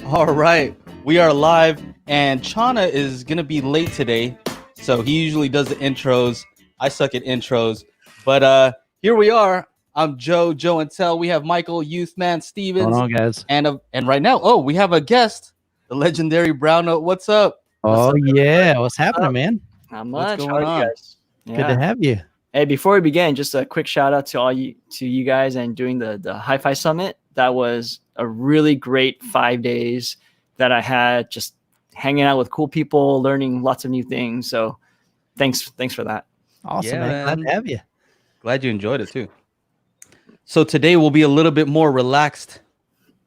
All right, we are live, and Chana is gonna be late today, so he usually does the intros. I suck at intros, but here we are. I'm Joe and Tell. We have Michael, Youthman, Going Stevens, on, guys? and right now, oh, we have a guest, the legendary Brown Note. What's up? Oh yeah, what's happening, man? Not What's much. How going are you on? guys? Good to have you. Hey, before we begin, just a quick shout out to you guys and doing the HiFi Summit. That was a really great 5 days that I had just hanging out with cool people, learning lots of new things. So thanks for that. Awesome, Yeah, man. Glad man. to have you. Glad you enjoyed it too. So today we'll be a little bit more relaxed,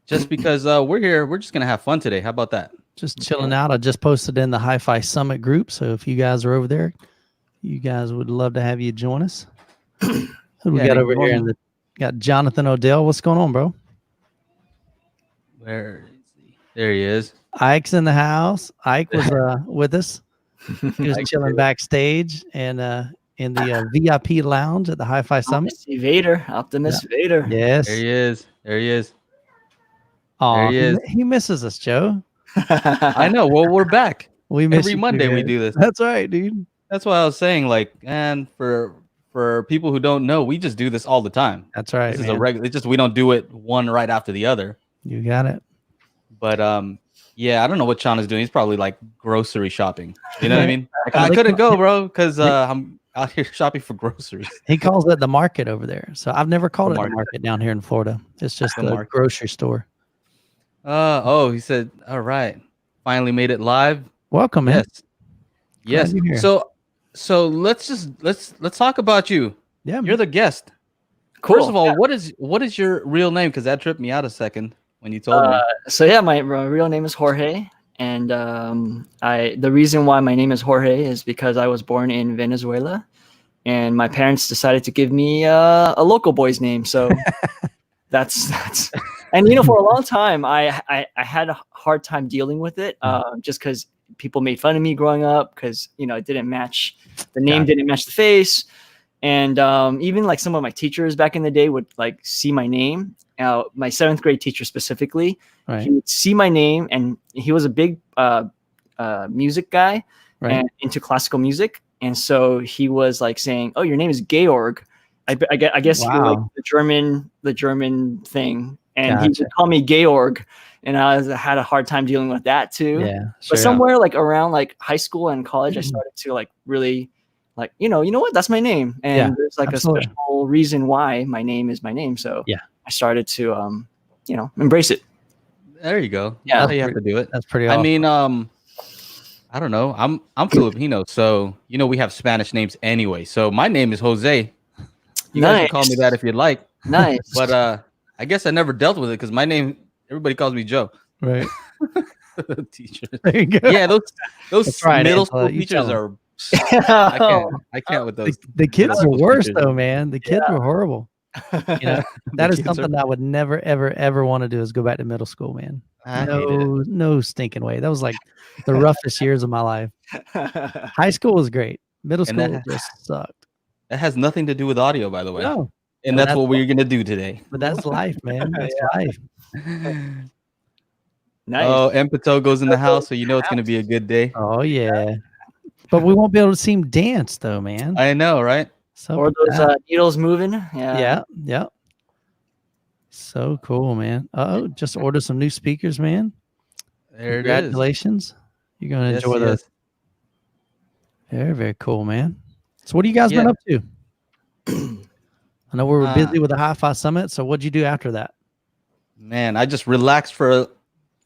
just because we're here. We're just gonna have fun today. How about that? Just chilling out. I just posted in the HiFi Summit group, so if you guys are over there, you guys would love to have you join us. Who do we Yeah, got they over here? normal- Got Jonathan Odell. What's going on, bro? Where is he? There he is. Ike's in the house. Ike was with us. He was Ike's chilling here. backstage and in the VIP lounge at the HiFi Summit. Optimus Vader. Yes. There he is. There he is. Oh, he is. he misses us, Joe. I know. Well, we're back. We miss Every you, Monday we man. do this. That's right, dude. That's why I was saying, like, and for people who don't know, we just do this all the time. That's right. This is man. a regular. It's just we don't do it one right after the other. You got it. But yeah, I don't know what Sean is doing. He's probably like grocery shopping. You know what I mean? Like, I They couldn't call- go, bro, because I'm out here shopping for groceries. He calls it the market over there. So I've never called The it market. the market down here in Florida. It's just The the market. grocery store. Oh, he said, all right, finally made it live. Welcome, man. Yes. Glad you're here. So let's talk about you. Yeah, You're the guest. Cool. First of all, what is your real name? Because that tripped me out a second when you told me. So yeah, my real name is Jorge, and the reason why my name is Jorge is because I was born in Venezuela, and my parents decided to give me a local boy's name. So that's and for a long time I had a hard time dealing with it, just because people made fun of me growing up because it didn't match the name, didn't match the face. And even like some of my teachers back in the day would like see my name. My 7th grade teacher specifically, Right. he would see my name, and he was a big music guy Right. and into classical music. And so he was like saying, "Oh, your name is Georg." I guess you were like Wow. the German thing, and he Gotcha. would call me Georg, and I had a hard time dealing with that too. Yeah. But Sure. somewhere like around like high school and college, I started to like really like, you know what, that's my name. And Yeah, there's like absolutely. a special reason why my name is my name. So Yeah. I started to, embrace it. There you go. Yeah. That's how you have to do it. That's pretty I awesome. mean, I don't know. I'm Filipino, so we have Spanish names anyway. So my name is Jose. You guys can call me that if you'd like. Nice. But I guess I never dealt with it because my name, everybody calls me Joe. Right. Teachers. There you go. Yeah, those That's right, middle Angela, school you teachers tell are. I can't with those. The kids middle are school worse teachers. though, man. The kids are horrible. That is kids are- something I would never, ever want to do is go back to middle school, man. I hated it. No stinking way. That was like the roughest years of my life. High school was great. Middle And school that- just sucked. That has nothing to do with audio, by the way. No, And But that's what we're gonna do today. but that's life, man. That's life. Nice. Oh, Empito goes in the house, so it's gonna be a good day. Oh yeah. But we won't be able to see him dance though, man. I know, right? So or those needles moving. Yeah. yeah. So cool, man. Oh, just ordered some new speakers, man. There it is. Congratulations. You're gonna Yes, enjoy those. yes. Very, very cool, man. So what have you guys been Yeah. up to? I know we were busy with the HiFi Summit. So what'd you do after that? Man, I just relaxed for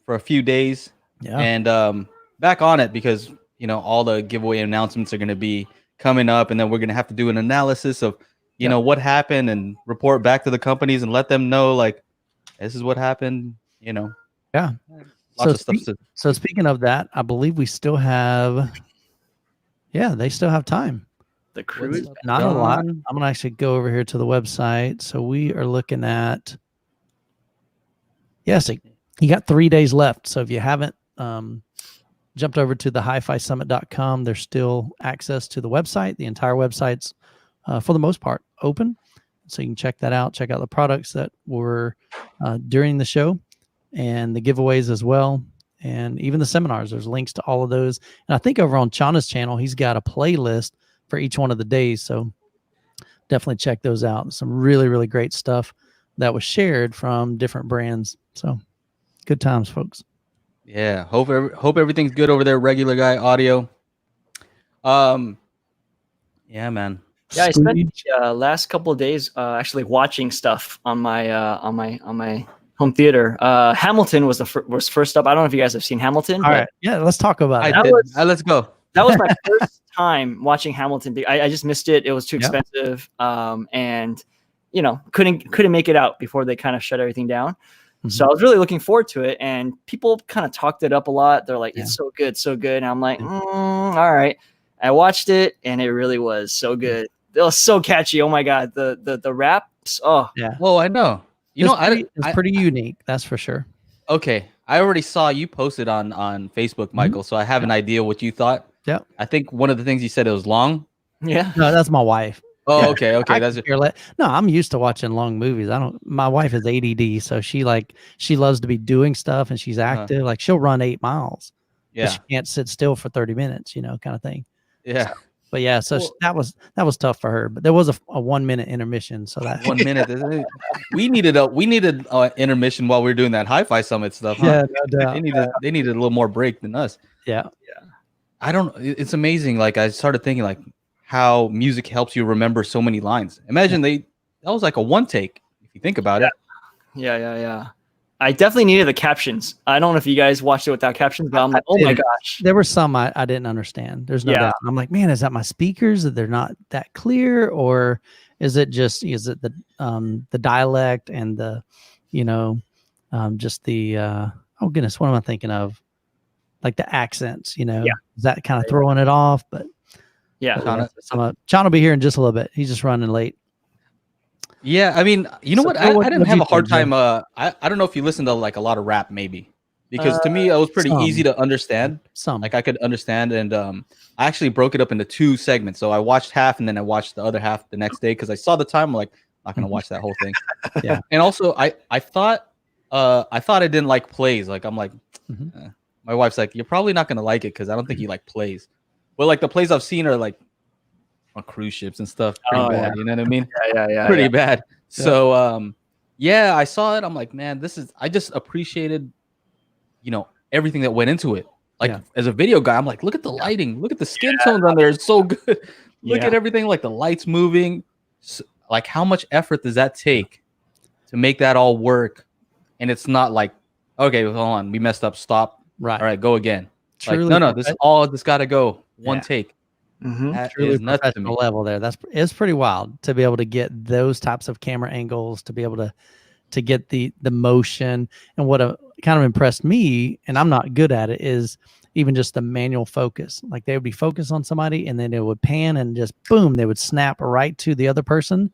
a few days Yeah. and back on it because all the giveaway announcements are gonna be coming up, and then we're gonna have to do an analysis of what happened and report back to the companies and let them know like this is what happened. Yeah. Lots of stuff. So speaking of that, I believe we still have, they still have time. The crew is Not a lot. Done. I'm gonna actually go over here to the website. So we are looking at, yes, you got 3 days left. So if you haven't jumped over to the HiFiSummit.com, there's still access to the website. The entire website's for the most part open, so you can check that out. Check out the products that were during the show. and the giveaways as well. And even the seminars, there's links to all of those. And I think over on Chana's channel, he's got a playlist for each one of the days. So definitely check those out. Some really, really great stuff that was shared from different brands. So good times, folks. Yeah. Hope everything's good over there. Regular Guy Audio. Yeah, man. Yeah, I spent the last couple of days actually watching stuff on my home theater. Hamilton was was first up. I don't know if you guys have seen Hamilton. All right. Yeah, let's talk about it. Let's go. That was my first time watching Hamilton. I just missed it. It was too expensive. And you know, couldn't make it out before they kind of shut everything down. Mm-hmm. So I was really looking forward to it, and people kind of talked it up a lot. They're like, it's so good, so good. And I'm like, all right. I watched it, and it really was so good. It was so catchy. Oh my God. The raps. Oh yeah. Oh, I know. It's pretty unique. That's for sure. Okay. I already saw you posted on Facebook, Michael. So I have an idea what you thought. Yeah. I think one of the things you said, it was long. Yeah. No, that's my wife. Oh, okay. No, I'm used to watching long movies. My wife is ADD, so she loves to be doing stuff, and she's active. Like she'll run 8 miles. Yeah. She can't sit still for 30 minutes, kind of thing. Yeah. But yeah, so that was tough for her. But there was a 1 minute intermission, so that 1 minute. We needed intermission while we were doing that HiFi Summit stuff. Huh? Yeah, no doubt. They needed a little more break than us. Yeah. It's amazing. Like I started thinking like how music helps you remember so many lines. Imagine that was like a one take if you think about it. Yeah. I definitely needed the captions. I don't know if you guys watched it without captions, but I'm like, oh my gosh. There were some I didn't understand. There's no doubt. I'm like, man, is that my speakers that they're not that clear, or is it the dialect and the, just the oh goodness, what am I thinking of? Like the accents, is that kind of throwing it off? But Chana will be here in just a little bit. He's just running late. Yeah, I mean, you know what? I didn't have a hard time. I don't know if you listen to like a lot of rap, maybe, because to me it was pretty easy to understand. Like I could understand, and I actually broke it up into 2 segments. So I watched half, and then I watched the other half the next day because I saw the time. I'm like, I'm not gonna watch that whole thing. Yeah, and also I thought I didn't like plays. Like I'm like, my wife's like, you're probably not gonna like it because I don't think you like plays. But like the plays I've seen are like on cruise ships and stuff. Pretty bad. You know what I mean? Yeah. Pretty bad. So I saw it. I'm like, man, I just appreciated, everything that went into it. Like as a video guy, I'm like, look at the lighting, look at the skin tones on there. It's so good. Look at everything, like the lights moving. So, like how much effort does that take to make that all work? And it's not like, okay, hold on, we messed up. Stop. Right. All right, go again. Truly, like, this got to go one take. That truly professional level there. It's pretty wild to be able to get those types of camera angles, to be able to get the motion. And what kind of impressed me, and I'm not good at it, is even just the manual focus. Like they would be focused on somebody, and then it would pan, and just boom, they would snap right to the other person.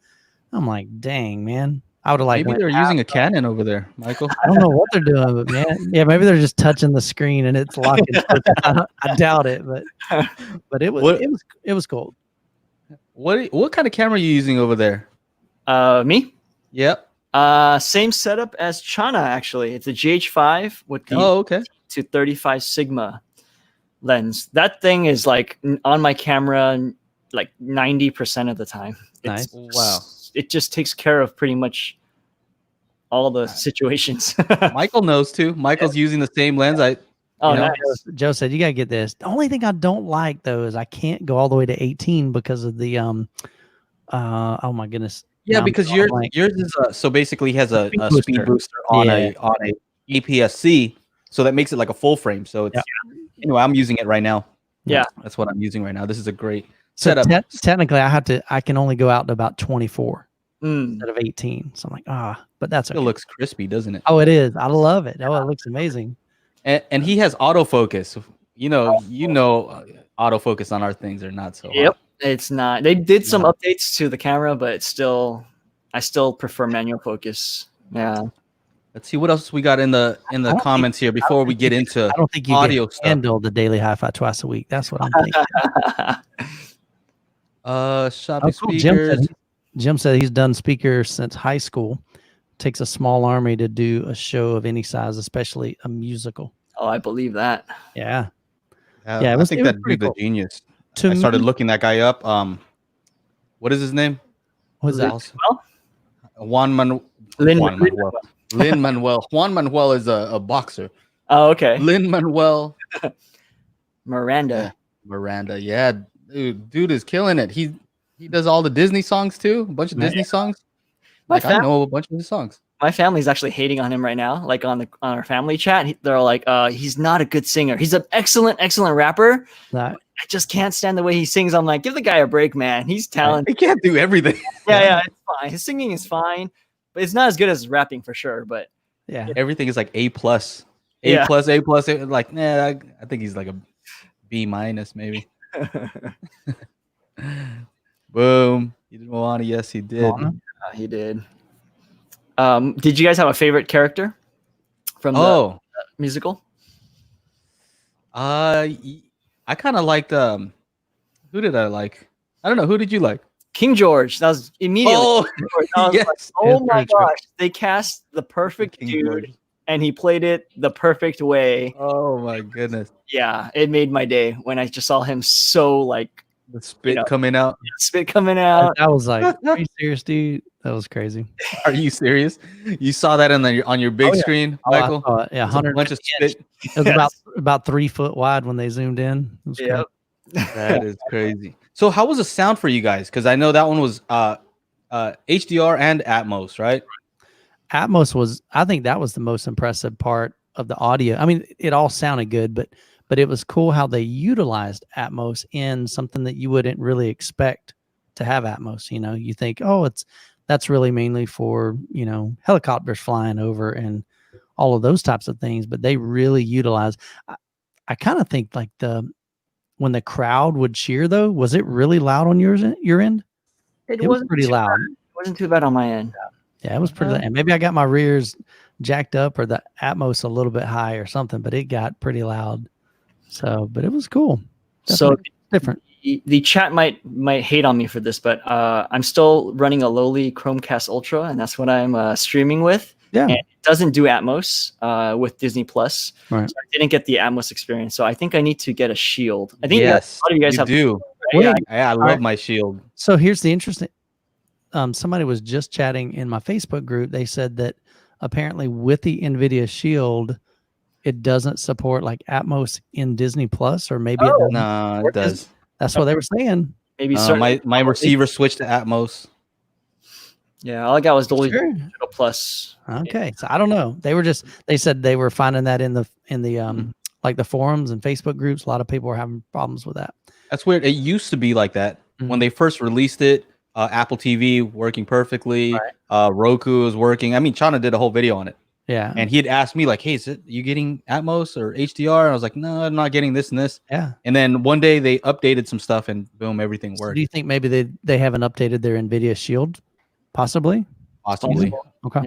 I'm like, dang, man. I would have liked. Maybe they're using a Canon over there, Michael. I don't know what they're doing, but man, maybe they're just touching the screen and it's locking. I doubt it, but it was cool. What kind of camera are you using over there? Me? Yep. Same setup as Chana, actually. It's a GH5 with the 235 Sigma lens. That thing is like on my camera like 90% of the time. Nice. Wow. It just takes care of pretty much all the situations. Michael knows too. Michael's using the same lens. Nice. Joe said, you got to get this. The only thing I don't like though is I can't go all the way to 18 because of the oh my goodness. Yeah, because yours is so basically has a speed booster on a APS-C, so that makes it like a full frame. So it's anyway, I'm using it right now. Yeah, that's what I'm using right now. This is a great setup. So technically, I can only go out to about 24 instead of 18. So I'm like, but that's okay. It looks crispy, doesn't it? Oh, it is. I love it. Oh, it looks amazing. And he has autofocus. You know, autofocus on our things are not so. Yep, it's not. They did some updates to the camera, but I still prefer manual focus. Yeah. Let's see what else we got in the comments here before we get into. I don't think you audio can handle the daily HiFi twice a week. That's what I'm thinking. Shopping speakers. Jim said he's done speakers since high school takes a small army to do a show of any size, especially a musical. Oh, I believe that. Yeah. Yeah, I think that dude's a genius. I started looking that guy up. What is his name? What's that? Lin Lin-Manuel. Lin-Manuel. Juan Manuel is a boxer. Oh, okay. Lin-Manuel Miranda. Miranda. Yeah, dude is killing it. He does all the Disney songs too. A bunch of Disney songs. Like I know a bunch of his songs. My family's actually hating on him right now. Like on our family chat, they're like, he's not a good singer. He's an excellent rapper. I just can't stand the way he sings. I'm like, give the guy a break, man. He's talented. He can't do everything. Yeah, it's fine. His singing is fine, but it's not as good as rapping for sure. But yeah, everything is like A+. A+. Like, I think he's like a B- maybe. Boom. He did Moana. Yes, he did. He did. Did you guys have a favorite character from the musical? I kind of liked who did I like? I don't know. Who did you like? King George. That was immediately. Oh, yes. Like, oh my gosh. They cast the perfect dude George. And he played it the perfect way. Oh my goodness. Yeah, it made my day when I just saw him so like the spit coming out. Spit coming out. I was like, are you serious, dude? That was crazy. Are you serious? You saw that on your big screen, Michael? Yeah, 100 bunch of spit. It was about 3 foot wide when they zoomed in. Yep. That is crazy. So how was the sound for you guys? Because I know that one was HDR and Atmos, right? Atmos was, I think that was the most impressive part of the audio. I mean, it all sounded good, but it was cool how they utilized Atmos in something that you wouldn't really expect to have Atmos. You know, you think, that's really mainly for, helicopters flying over and all of those types of things, but they really utilize. I kind of think like when the crowd would cheer though, was it really loud on your end? It was pretty loud. It wasn't too bad on my end. Yeah, it was pretty loud. And maybe I got my rears jacked up or the Atmos a little bit high or something, but it got pretty loud. So, but it was cool. Definitely different. The chat might hate on me for this, but I'm still running a lowly Chromecast Ultra, and that's what I'm streaming with. Yeah, and it doesn't do Atmos with Disney Plus. Right. So I didn't get the Atmos experience, so I think I need to get a Shield. I think a lot of you guys have. Do. Right? Yeah, I love my Shield. So here's the interesting. Somebody was just chatting in my Facebook group. They said that apparently with the NVIDIA Shield, it doesn't support like Atmos in Disney Plus, or maybe it doesn't. No, it does. That's what they were saying. Maybe my receiver switched to Atmos. Yeah, all I got was Dolby Digital Plus. Okay, so I don't know. They said they were finding that in the like the forums and Facebook groups. A lot of people were having problems with that. That's weird. It used to be like that when they first released it. Apple TV working perfectly. Right. Roku was working. I mean, Chana did a whole video on it. Yeah. And he had asked me like, hey, is it you getting Atmos or HDR? And I was like, no, I'm not getting this and this. Yeah. And then one day they updated some stuff and boom, everything worked. So do you think maybe they haven't updated their NVIDIA Shield? Possibly. Okay.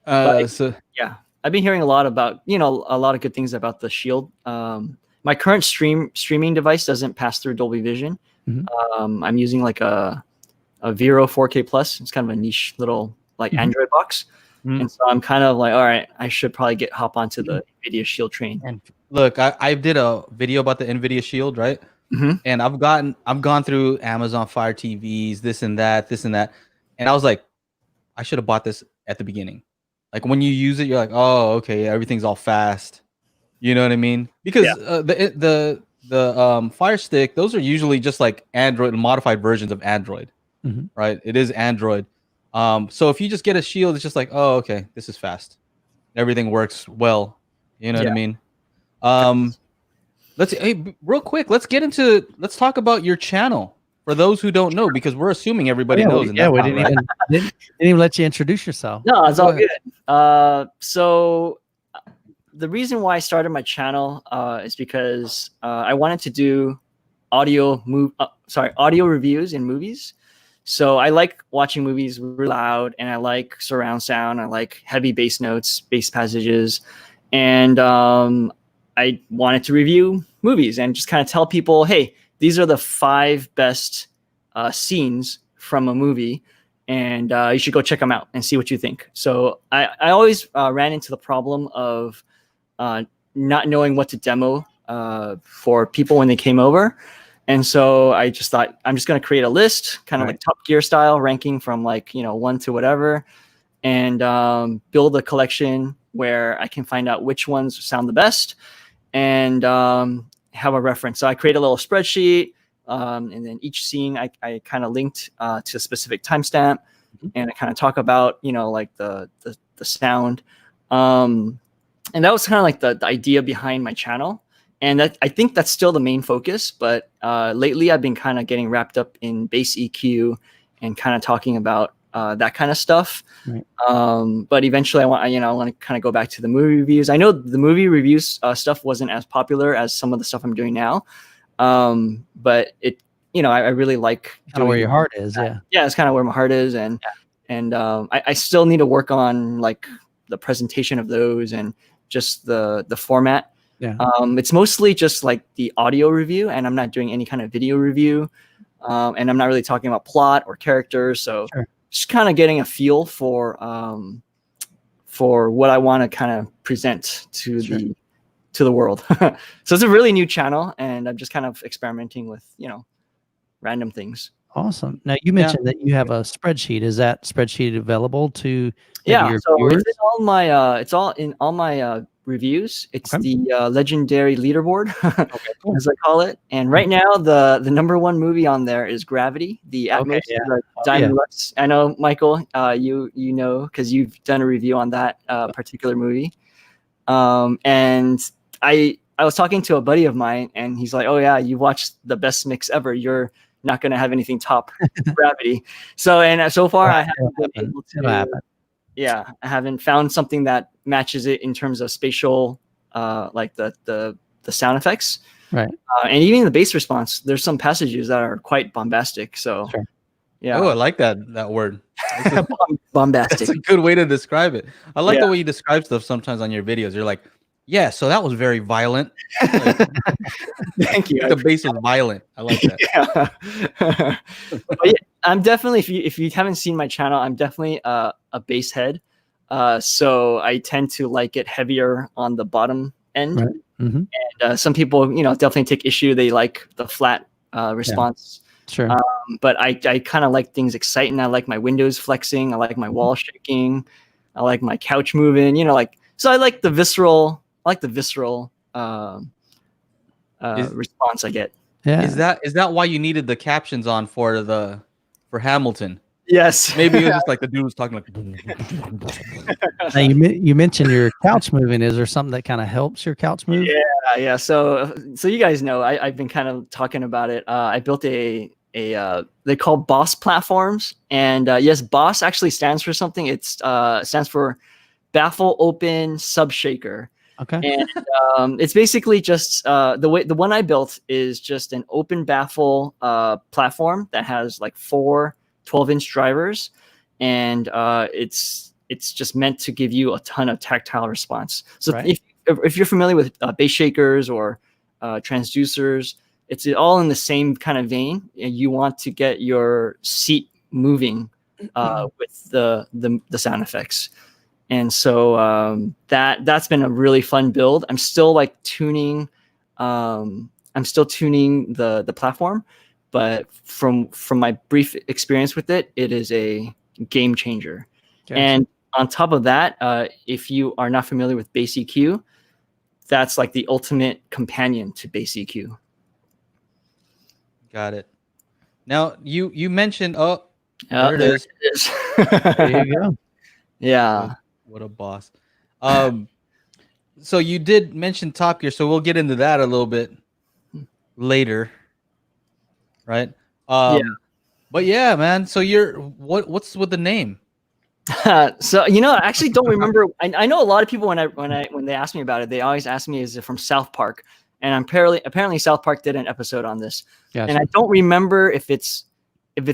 Yeah. Yeah. I've been hearing a lot about, a lot of good things about the Shield. My current streaming device doesn't pass through Dolby Vision. Mm-hmm. I'm using like a Vero 4K Plus. It's kind of a niche little like Android box. Mm-hmm. And so I'm kind of like, all right, I should probably hop onto the NVIDIA Shield train. And look, I did a video about the NVIDIA Shield, right? Mm-hmm. And I've gone through Amazon Fire TVs, this and that. And I was like, I should have bought this at the beginning. Like when you use it, you're like, oh, okay, everything's all fast. You know what I mean? Because the Fire Stick, those are usually just like Android, modified versions of Android, right? It is Android. So if you just get a Shield, it's just like, oh, okay, this is fast. Everything works well. You know what I mean? Real quick, let's talk about your channel for those who don't know, because we're assuming everybody knows. We didn't even let you introduce yourself. No, it's all good. So the reason why I started my channel is because I wanted to do audio reviews in movies. So I like watching movies really loud, and I like surround sound. I like heavy bass notes, bass passages, and I wanted to review movies and just kind of tell people, hey, these are the 5 best scenes from a movie. and you should go check them out and see what you think. So I always ran into the problem of not knowing what to demo for people when they came over. And so I just thought, I'm just going to create a list, kind of like Top Gear style, ranking from like, 1 to whatever, and build a collection where I can find out which ones sound the best and have a reference. So I create a little spreadsheet, and then each scene I kind of linked to a specific timestamp, and I kind of talk about, like the sound. And that was kind of like the idea behind my channel. And I think that's still the main focus. But lately, I've been kind of getting wrapped up in bass EQ and kind of talking about that kind of stuff. Right. But eventually, I want to kind of go back to the movie reviews. I know the movie reviews stuff wasn't as popular as some of the stuff I'm doing now. But it, I really like kind of where your heart is. Yeah. Yeah, it's kind of where my heart is, and I still need to work on like the presentation of those and just the format. Yeah. It's mostly just like the audio review, and I'm not doing any kind of video review. And I'm not really talking about plot or characters. So just kind of getting a feel for what I want to kind of present to the world. So it's a really new channel, and I'm just kind of experimenting with, random things. Awesome. Now you mentioned that you have a spreadsheet. Is that spreadsheet available to your viewers? It's all in all my reviews. It's the legendary leaderboard, as I call it. And right now, the number one movie on there is Gravity, the Atmos Diamond Lux. I know, Michael, you know, because you've done a review on that particular movie. And I was talking to a buddy of mine, and he's like, "Oh yeah, you watched the best mix ever. You're not going to have anything top Gravity." So far, I haven't been able to. Yeah, I haven't found something that matches it in terms of spatial, like the sound effects. Right. And even the bass response, there's some passages that are quite bombastic. So, yeah. Oh, I like that word. Bombastic. That's a good way to describe it. I like the way you describe stuff sometimes on your videos. You're like, yeah, so that was very violent. Like, thank you. The bass is violent. I like that. But yeah, I'm definitely, if you haven't seen my channel, I'm definitely a bass head. So I tend to like it heavier on the bottom end. Right. Mm-hmm. And some people, definitely take issue. They like the flat response. Sure. But I kind of like things exciting. I like my windows flexing. I like my wall shaking. I like my couch moving. So I like the visceral. Response I get. Yeah. Is that why you needed the captions on for Hamilton? Yes. Maybe it was just like the dude was talking like. Now you mentioned your couch moving. Is there something that kind of helps your couch move? Yeah. So you guys know I've been kind of talking about it. I built they call BOSS platforms, and yes, BOSS actually stands for something. It stands for Baffle Open Subshaker. Okay. And it's basically just the one I built is just an open baffle platform that has like 4 12-inch drivers, and it's just meant to give you a ton of tactile response. So if you're familiar with bass shakers or transducers, it's all in the same kind of vein. And you want to get your seat moving with the sound effects. And so that's been a really fun build. I'm still like tuning. I'm still tuning the platform, but from my brief experience with it, it is a game changer. Gotcha. And on top of that, if you are not familiar with bass EQ, that's like the ultimate companion to bass EQ. Got it. Now you mentioned there it is. There you go. Yeah. What a boss. So you did mention Top Gear, so we'll get into that a little bit later. Right? But yeah, man. So what's with the name? So I actually don't remember. I know a lot of people when they ask me about it, they always ask me, is it from South Park? And apparently South Park did an episode on this. Gotcha. And I don't remember if it's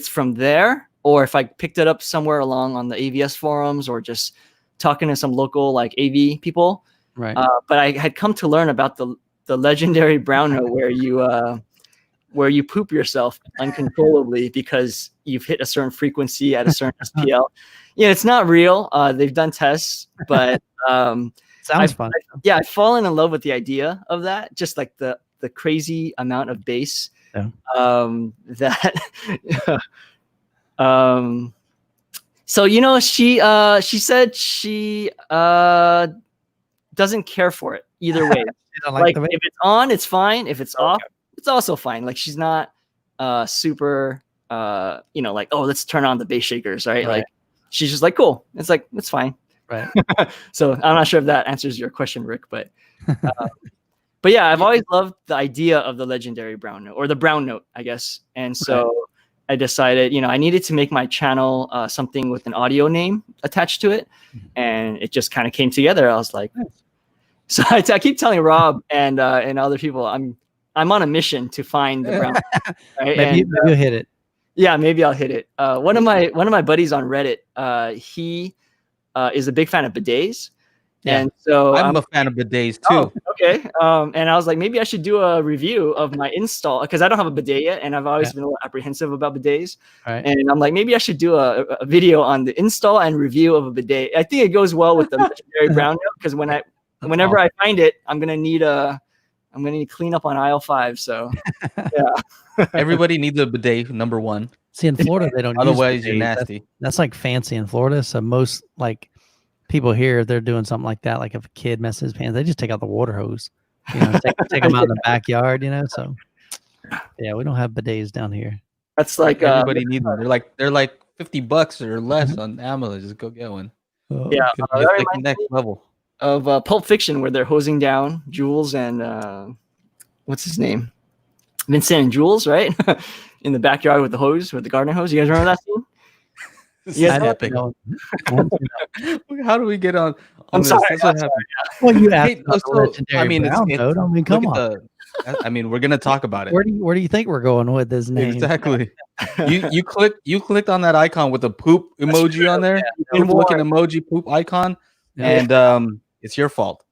from there or if I picked it up somewhere along on the AVS forums or just talking to some local like AV people. Right. But I had come to learn about the legendary brown note where you where you poop yourself uncontrollably because you've hit a certain frequency at a certain SPL. Yeah, it's not real. They've done tests, but Sounds fun. I've fallen in love with the idea of that. Just like the crazy amount of bass that. So she said she doesn't care for it either way. Like if it's on, it's fine. If it's off, it's also fine. Like she's not super like, oh, let's turn on the bass shakers, right? Like she's just like, cool. It's like, it's fine. Right. So I'm not sure if that answers your question, Rick, but yeah, I've always loved the idea of the legendary brown note, or the brown note, I guess. And so I decided, I needed to make my channel something with an audio name attached to it, and it just kind of came together. I was like, so I keep telling Rob and other people, I'm on a mission to find the brown. Right? Maybe you'll hit it. Yeah, maybe I'll hit it. One of my buddies on Reddit, he is a big fan of bidets. Yeah. And so I'm a fan of bidets too. Oh, okay. And I was like, maybe I should do a review of my install, because I don't have a bidet yet, and I've always been a little apprehensive about bidets. Right. And I'm like, maybe I should do a video on the install and review of a bidet. I think it goes well with the legendary brown note, because whenever I find it, I'm gonna need clean up on aisle 5. So yeah. Everybody needs a bidet, number one. See, in Florida they don't. Otherwise, you're nasty. That's like fancy in Florida. So most like people here, they're doing something like that. Like if a kid messes his pants, they just take out the water hose, take them out in the backyard, so yeah, we don't have bidets down here. That's like everybody needs them. They're like $50 or less on Amazon. Just go get one. Yeah, like next level of Pulp Fiction, where they're hosing down Jules and what's his name, Vincent and Jules, right? In the backyard with the hose, with the garden hose. You guys remember that scene? Yeah, epic. How do we get on? I'm this? sorry. Well, you asked. I mean, come on. I mean, we're gonna talk about it. Where do you think we're going with this name? Exactly. you clicked on that icon with a poop emoji on there. Yeah, looking emoji poop icon, and it's your fault.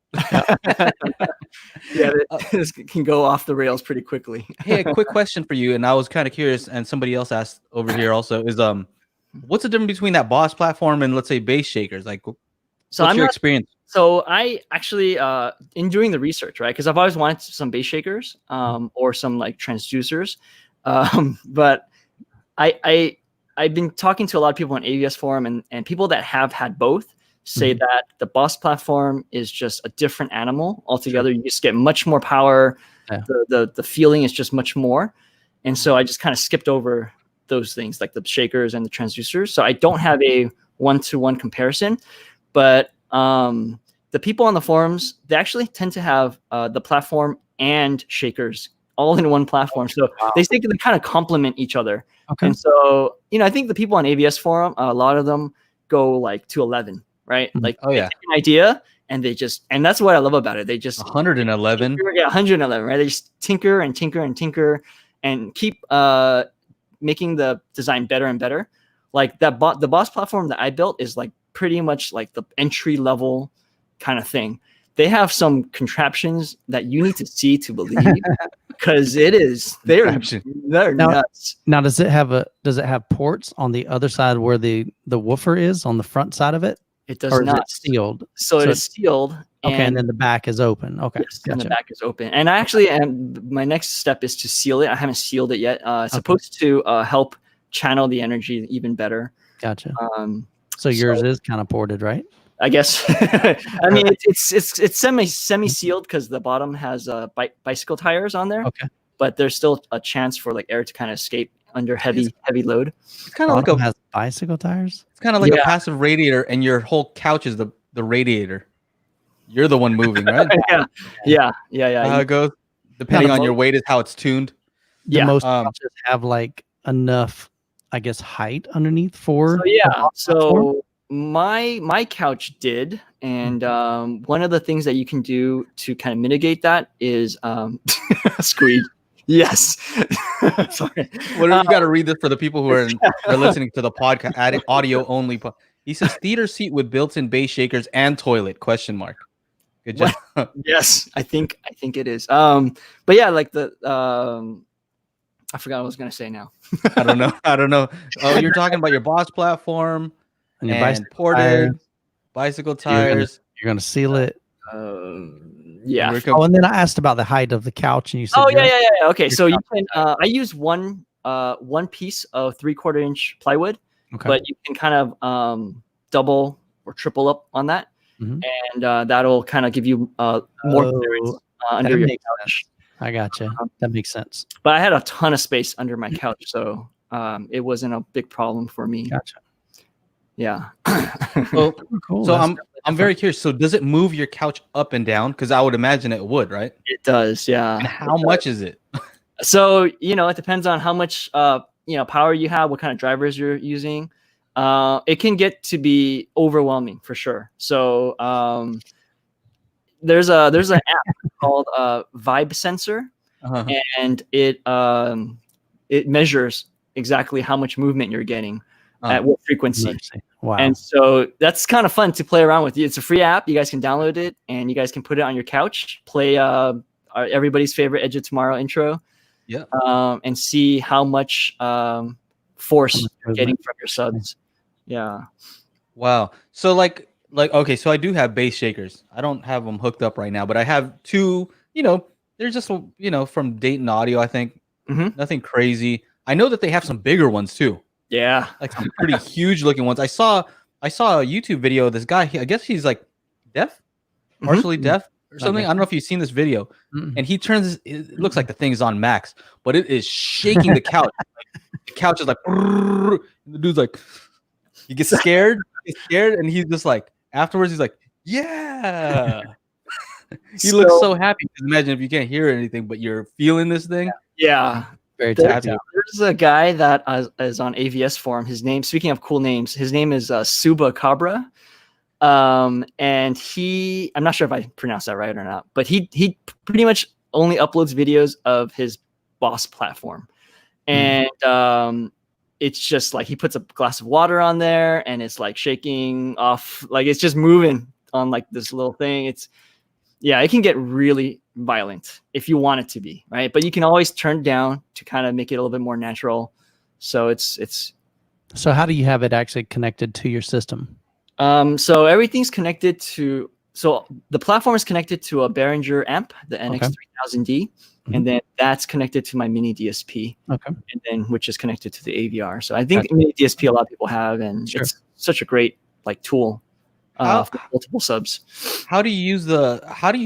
Yeah, this can go off the rails pretty quickly. Hey, a quick question for you, and I was kind of curious, and somebody else asked over here also is what's the difference between that Boss platform and, let's say, bass shakers? Like, what's your experience? So I actually, in doing the research, right, because I've always wanted some bass shakers or some like transducers, but I've been talking to a lot of people on AVS forum, and people that have had both say that the Boss platform is just a different animal altogether. You just get much more power. Yeah. The feeling is just much more. And so I just kind of skipped over those things like the shakers and the transducers. So I don't have a one-to-one comparison, but the people on the forums, they actually tend to have the platform and shakers all in one platform. So they think they kind of complement each other. Okay. And so, I think the people on AVS forum, a lot of them go like to 11, right? Like, they take an idea and and that's what I love about it. They just 111. Yeah, 111, right? They just tinker and tinker and tinker and keep making the design better and better. Like the Boss platform that I built is like pretty much like the entry level kind of thing. They have some contraptions that you need to see to believe, because they're nuts. Now, does it have ports on the other side where the woofer is on the front side of it? It does not. Is it sealed? So it is sealed. Okay, and then the back is open. Okay, yes, gotcha. And the back is open. And I actually my next step is to seal it. I haven't sealed it yet. It's supposed to help channel the energy even better. Gotcha. So yours is kind of ported, right? I guess. I mean, it's semi sealed because the bottom has bicycle tires on there. Okay. But there's still a chance for like air to kind of escape under heavy load. It's kind of like has bicycle tires. It's kind of like a passive radiator, and your whole couch is the radiator. You're the one moving, right? Yeah. How it goes, depending on your weight, is how it's tuned. Most couches have like enough, I guess, height underneath for. So my couch did, and one of the things that you can do to kind of mitigate that is squeeze. Yes. Sorry. You got to read this for the people who are listening to the podcast, audio only. He says theater seat with built-in bass shakers and toilet ? Good job. Yes, I think it is. But yeah, like I forgot what I was gonna say now. I don't know. I don't know. Oh, you're talking about your boss platform And your and bicycle ported tires. bicycle You're gonna, tires. you're gonna seal it. Yeah. We're Oh, and then I asked about the height of the couch, and you said, Oh yeah. Okay, your so you couch can. I use one piece of 3/4 inch plywood, okay. but you can kind of double or triple up on that, Mhm. and that'll kind of give you more clearance under that your makes couch. sense. I gotcha. That makes sense. But I had a ton of space under my couch, so it wasn't a big problem for me. Gotcha. Yeah. Well, Cool. so That's I'm definitely very curious. So does it move your couch up and down? Because I would imagine it would, right? It does, yeah. And how much is it? So, it depends on how much power you have, what kind of drivers you're using. It can get to be overwhelming for sure. So there's an app called Vibe Sensor, Uh-huh. and it measures exactly how much movement you're getting at what frequency. Wow. And so that's kind of fun to play around with. It's a free app. You guys can download it, and you guys can put it on your couch, play everybody's favorite Edge of Tomorrow intro, Yeah. and see how much force much you're getting from your subs. Yeah. Wow. So like okay, so I do have bass shakers. I don't have them hooked up right now, but I have two, they're just from Dayton Audio, I think. Mhm. Nothing crazy. I know that they have some bigger ones too. Yeah. Like some pretty huge looking ones. I saw a YouTube video of this guy. I guess he's like deaf, partially deaf or something. I don't know if you've seen this video. And he turns, it looks like the thing's on max, but it is shaking the couch. The couch is like, and the dude's like, he gets scared, and he's just like, afterwards, he's like, yeah. He looks so happy. Imagine if you can't hear anything, but you're feeling this thing. Yeah. Very There's happy. a guy that is on AVS forum. His name, speaking of cool names, his name is Suba Cabra. And I'm not sure if I pronounced that right or not, but he pretty much only uploads videos of his boss platform. And it's just like he puts a glass of water on there and it's like shaking off, like it's just moving on like this little thing. It can get really violent if you want it to be, right? But you can always turn it down to kind of make it a little bit more natural. So it's So how do you have it actually connected to your system? so everything's connected to, so the platform is connected to a Behringer amp, the NX3000D, and then that's connected to my mini DSP, and then which is connected to the AVR. So I think mini DSP a lot of people have, and it's such a great like tool for multiple subs. How do you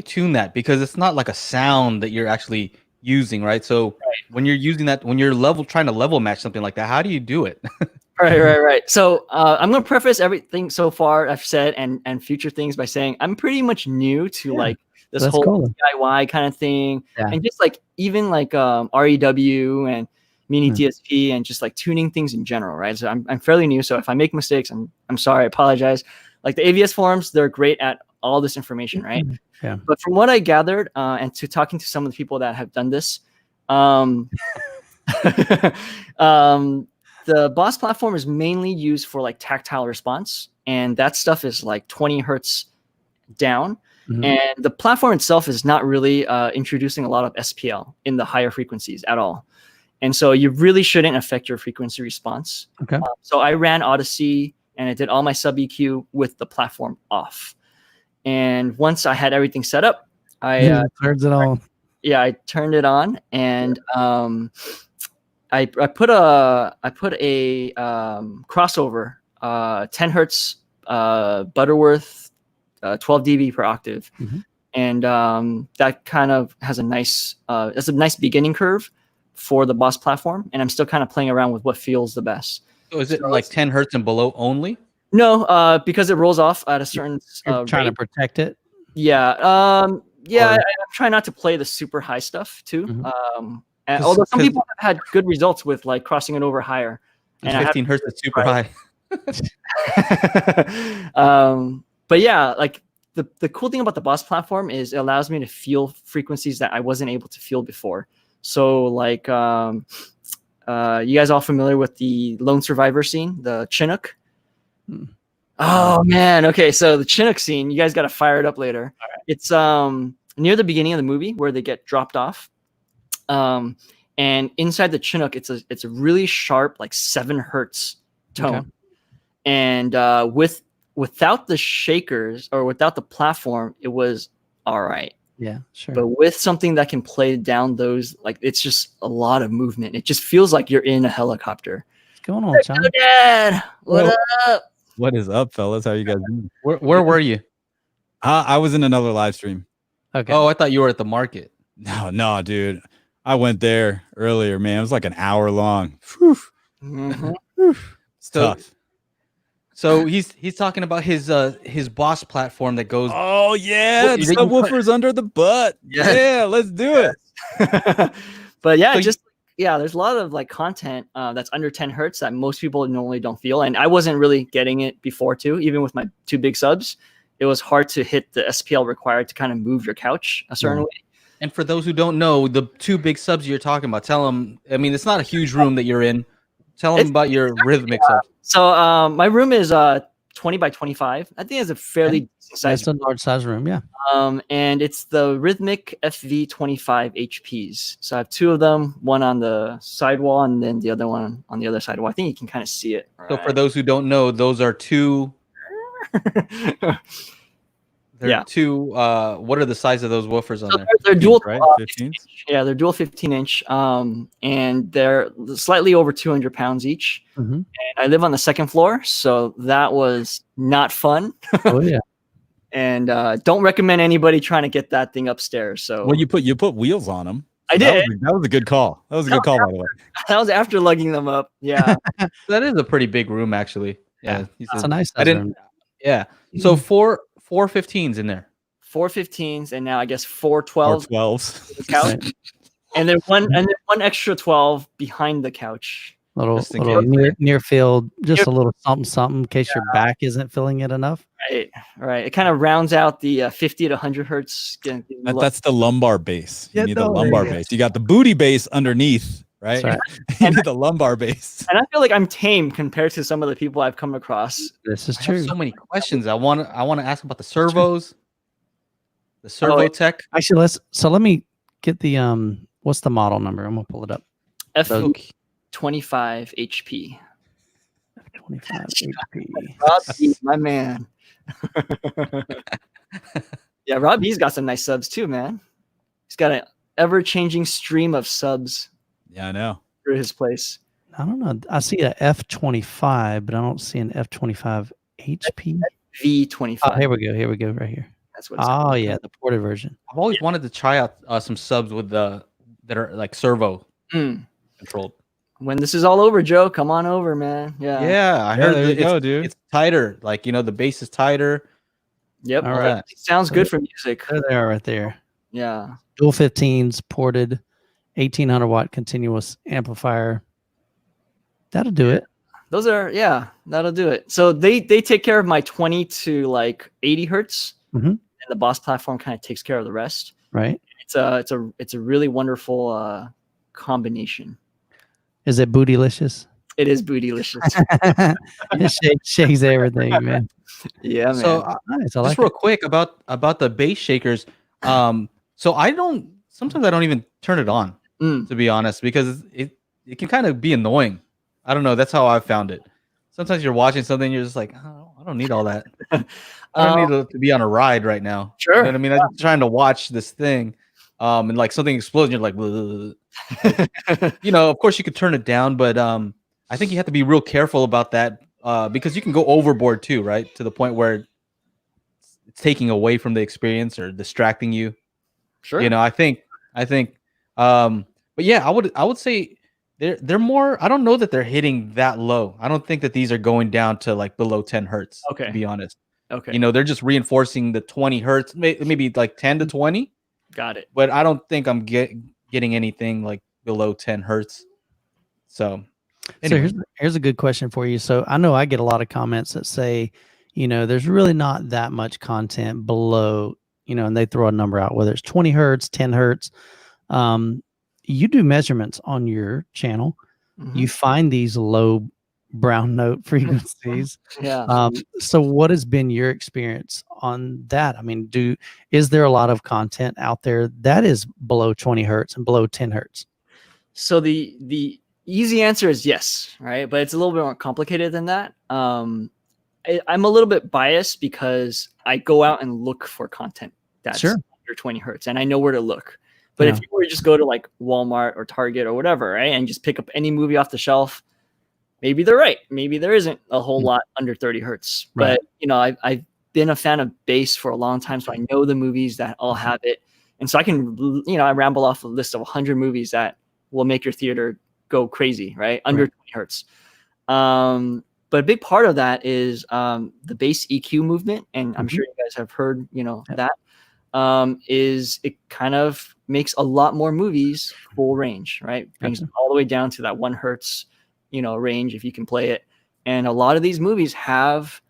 tune that? Because it's not like a sound that you're actually using, right? So when you're using that, when you're trying to level match something like that, how do you do it? Right. So I'm going to preface everything so far I've said and future things by saying I'm pretty much new to like this whole DIY kind of thing, and just like even like REW and mini DSP and just like tuning things in general, right? So I'm fairly new, so if I make mistakes, I'm sorry, I apologize. Like the AVS forums, they're great at all this information, right? Yeah. But from what I gathered, and to talking to some of the people that have done this, the Boss platform is mainly used for like tactile response, and that stuff is like 20 hertz down. And the platform itself is not really introducing a lot of SPL in the higher frequencies at all. And so you really shouldn't affect your frequency response. So I ran Odyssey and I did all my sub EQ with the platform off. And once I had everything set up, I turns it on. Yeah, I turned it on, and I put a crossover 10 hertz Butterworth 12 dB per octave, and that kind of has a nice beginning curve for the Boss platform, and I'm still kind of playing around with what feels the best. So is it like 10 hertz and below only? No, because it rolls off at a certain You're trying to protect it. I'm trying not to play the super high stuff too. Although some people have had good results with like crossing it over higher. And 15 hertz is super high. But yeah, like the cool thing about the Boss platform is it allows me to feel frequencies that I wasn't able to feel before. So like, you guys all familiar with the Lone Survivor scene, the Chinook? Oh man. Okay. So the Chinook scene, you guys got to fire it up later. It's near the beginning of the movie where they get dropped off. and inside the Chinook, it's a really sharp, like 7 hertz tone. Okay. And without the shakers or without the platform, it was all right. Yeah, sure. But with something that can play down those, like, it's just a lot of movement. It just feels like you're in a helicopter. What's going on, John? Hello, Dad. What up? What is up, fellas? How you guys doing? Where were you? I was in another live stream. Okay. Oh, I thought you were at the market. No, dude. I went there earlier, man. It was like an hour long. Whew. Mhm. It's tough. So he's talking about his boss platform that goes. Oh yeah, What, it's you- subwoofers under the butt. Yes. Yeah, let's do it. But yeah, So just there's a lot of like content that's under 10 hertz that most people normally don't feel, and I wasn't really getting it before too. Even with my 2 big subs, it was hard to hit the SPL required to kind of move your couch a certain way. And for those who don't know, the 2 big subs you're talking about, tell them. I mean, it's not a huge room that you're in. Tell them about your rhythmic subs. So my room is 20 by 25. I think it's a fairly decent size. That's a large size room. Yeah. And it's the Rhythmic FV25 HPs. So I have 2 of them, one on the sidewall and then the other one on the other sidewall. I think you can kind of see it. So for those who don't know, those are 2. They're 2. What are the size of those woofers on there? They're dual, right? 15. yeah, they're dual 15-inch, and they're slightly over 200 pounds each. Mhm. And I live on the 2nd floor, so that was not fun. Oh yeah. And don't recommend anybody trying to get that thing upstairs. So Well, you put wheels on them. I did. That was a good call. That was a good call, by the way. That was after lugging them up. Yeah. That is a pretty big room, actually. Yeah, he It's said- a nice I size didn't. room. Yeah. So 4 15s in there. 4 15s and now I guess 4 Or 12s 12s. the couch. And then one extra 12 behind the couch. Little Just in little case. near field, just a little something in case your back isn't feeling it enough. Right. It kind of rounds out the 50 to 100 hertz. That's the lumbar base. You Yeah, need the no, lumbar yeah. base. You got the booty base underneath, right? That's You need the lumbar base. And I feel like I'm tame compared to some of the people I've come across. This is I true. have so many questions. I want to ask about the servos, the servo tech. Actually, let me get the what's the model number? I'm gonna pull it up. F25 HP. 25 HP. Rob B, my man. Yeah, Rob B's got some nice subs too, man. He's got an ever-changing stream of subs Yeah, I know. through his place. I don't know. I see a F25, but I don't see an F25 HP. V25. Oh, here we go. Here we go. Right here. That's what it's Oh called. yeah, the ported version. I've always wanted to try out some subs with that are like servo Mm. controlled. When this is all over, Joe, come on over, man. Yeah. Yeah, I Yeah, heard there you it's, go, dude. it's tighter. Like the base is tighter. Yep. All right. It sounds good for music. There they are, right there. Yeah. Dual 15s, ported, 1800 watt continuous amplifier. That'll do it. Those are, that'll do it. So they take care of my 20 to like 80 hertz, Mhm. and the Boss platform kind of takes care of the rest. Right? It's a really wonderful combination. Is it bootylicious? It is bootylicious. It shakes everything, man. Yeah, man. So Nice. I just like real it. quick about the bass shakers. So sometimes I don't even turn it on, Mm. to be honest, because it can kind of be annoying. I don't know. That's how I've found it. Sometimes you're watching something, and you're just like, oh, I don't need all that. I don't need to be on a ride right now. Sure. You know what I mean? I'm just trying to watch this thing, and like something explodes, and you're like, of course you could turn it down, but I think you have to be real careful about that because you can go overboard too, right? To the point where it's taking away from the experience or distracting you. Sure. I think, but yeah, I would say they're more. I don't know that they're hitting that low. I don't think that these are going down to like below 10 hertz. Okay. To be honest, Okay. they're just reinforcing the 20 hertz, maybe like 10 to 20. Got it. But I don't think I'm getting anything like below 10 hertz. So, anyway. So here's a good question for you. So I know I get a lot of comments that say, there's really not that much content below, and they throw a number out, whether it's 20 hertz, 10 hertz. You do measurements on your channel. Mhm. You find these low brown note frequencies. Yeah. So what has been your experience on that? I mean, is there a lot of content out there that is below 20 hertz and below 10 hertz? So the easy answer is yes, right? But it's a little bit more complicated than that. I'm a little bit biased because I go out and look for content that's Sure. under 20 hertz, and I know where to look. But if you were to just go to like Walmart or Target or whatever, right, and just pick up any movie off the shelf, maybe they're right. Maybe there isn't a whole lot under 30 hertz. Right. But I've been a fan of bass for a long time, so I know the movies that all have it, and so I can I ramble off a list of 100 movies that will make your theater go crazy, right? Under 20 hertz. But a big part of that is the bass EQ movement, and I'm sure you guys have heard, that is it kind of makes a lot more movies full range, right? Brings it all the way down to that 1 hertz, range if you can play it. And a lot of these movies have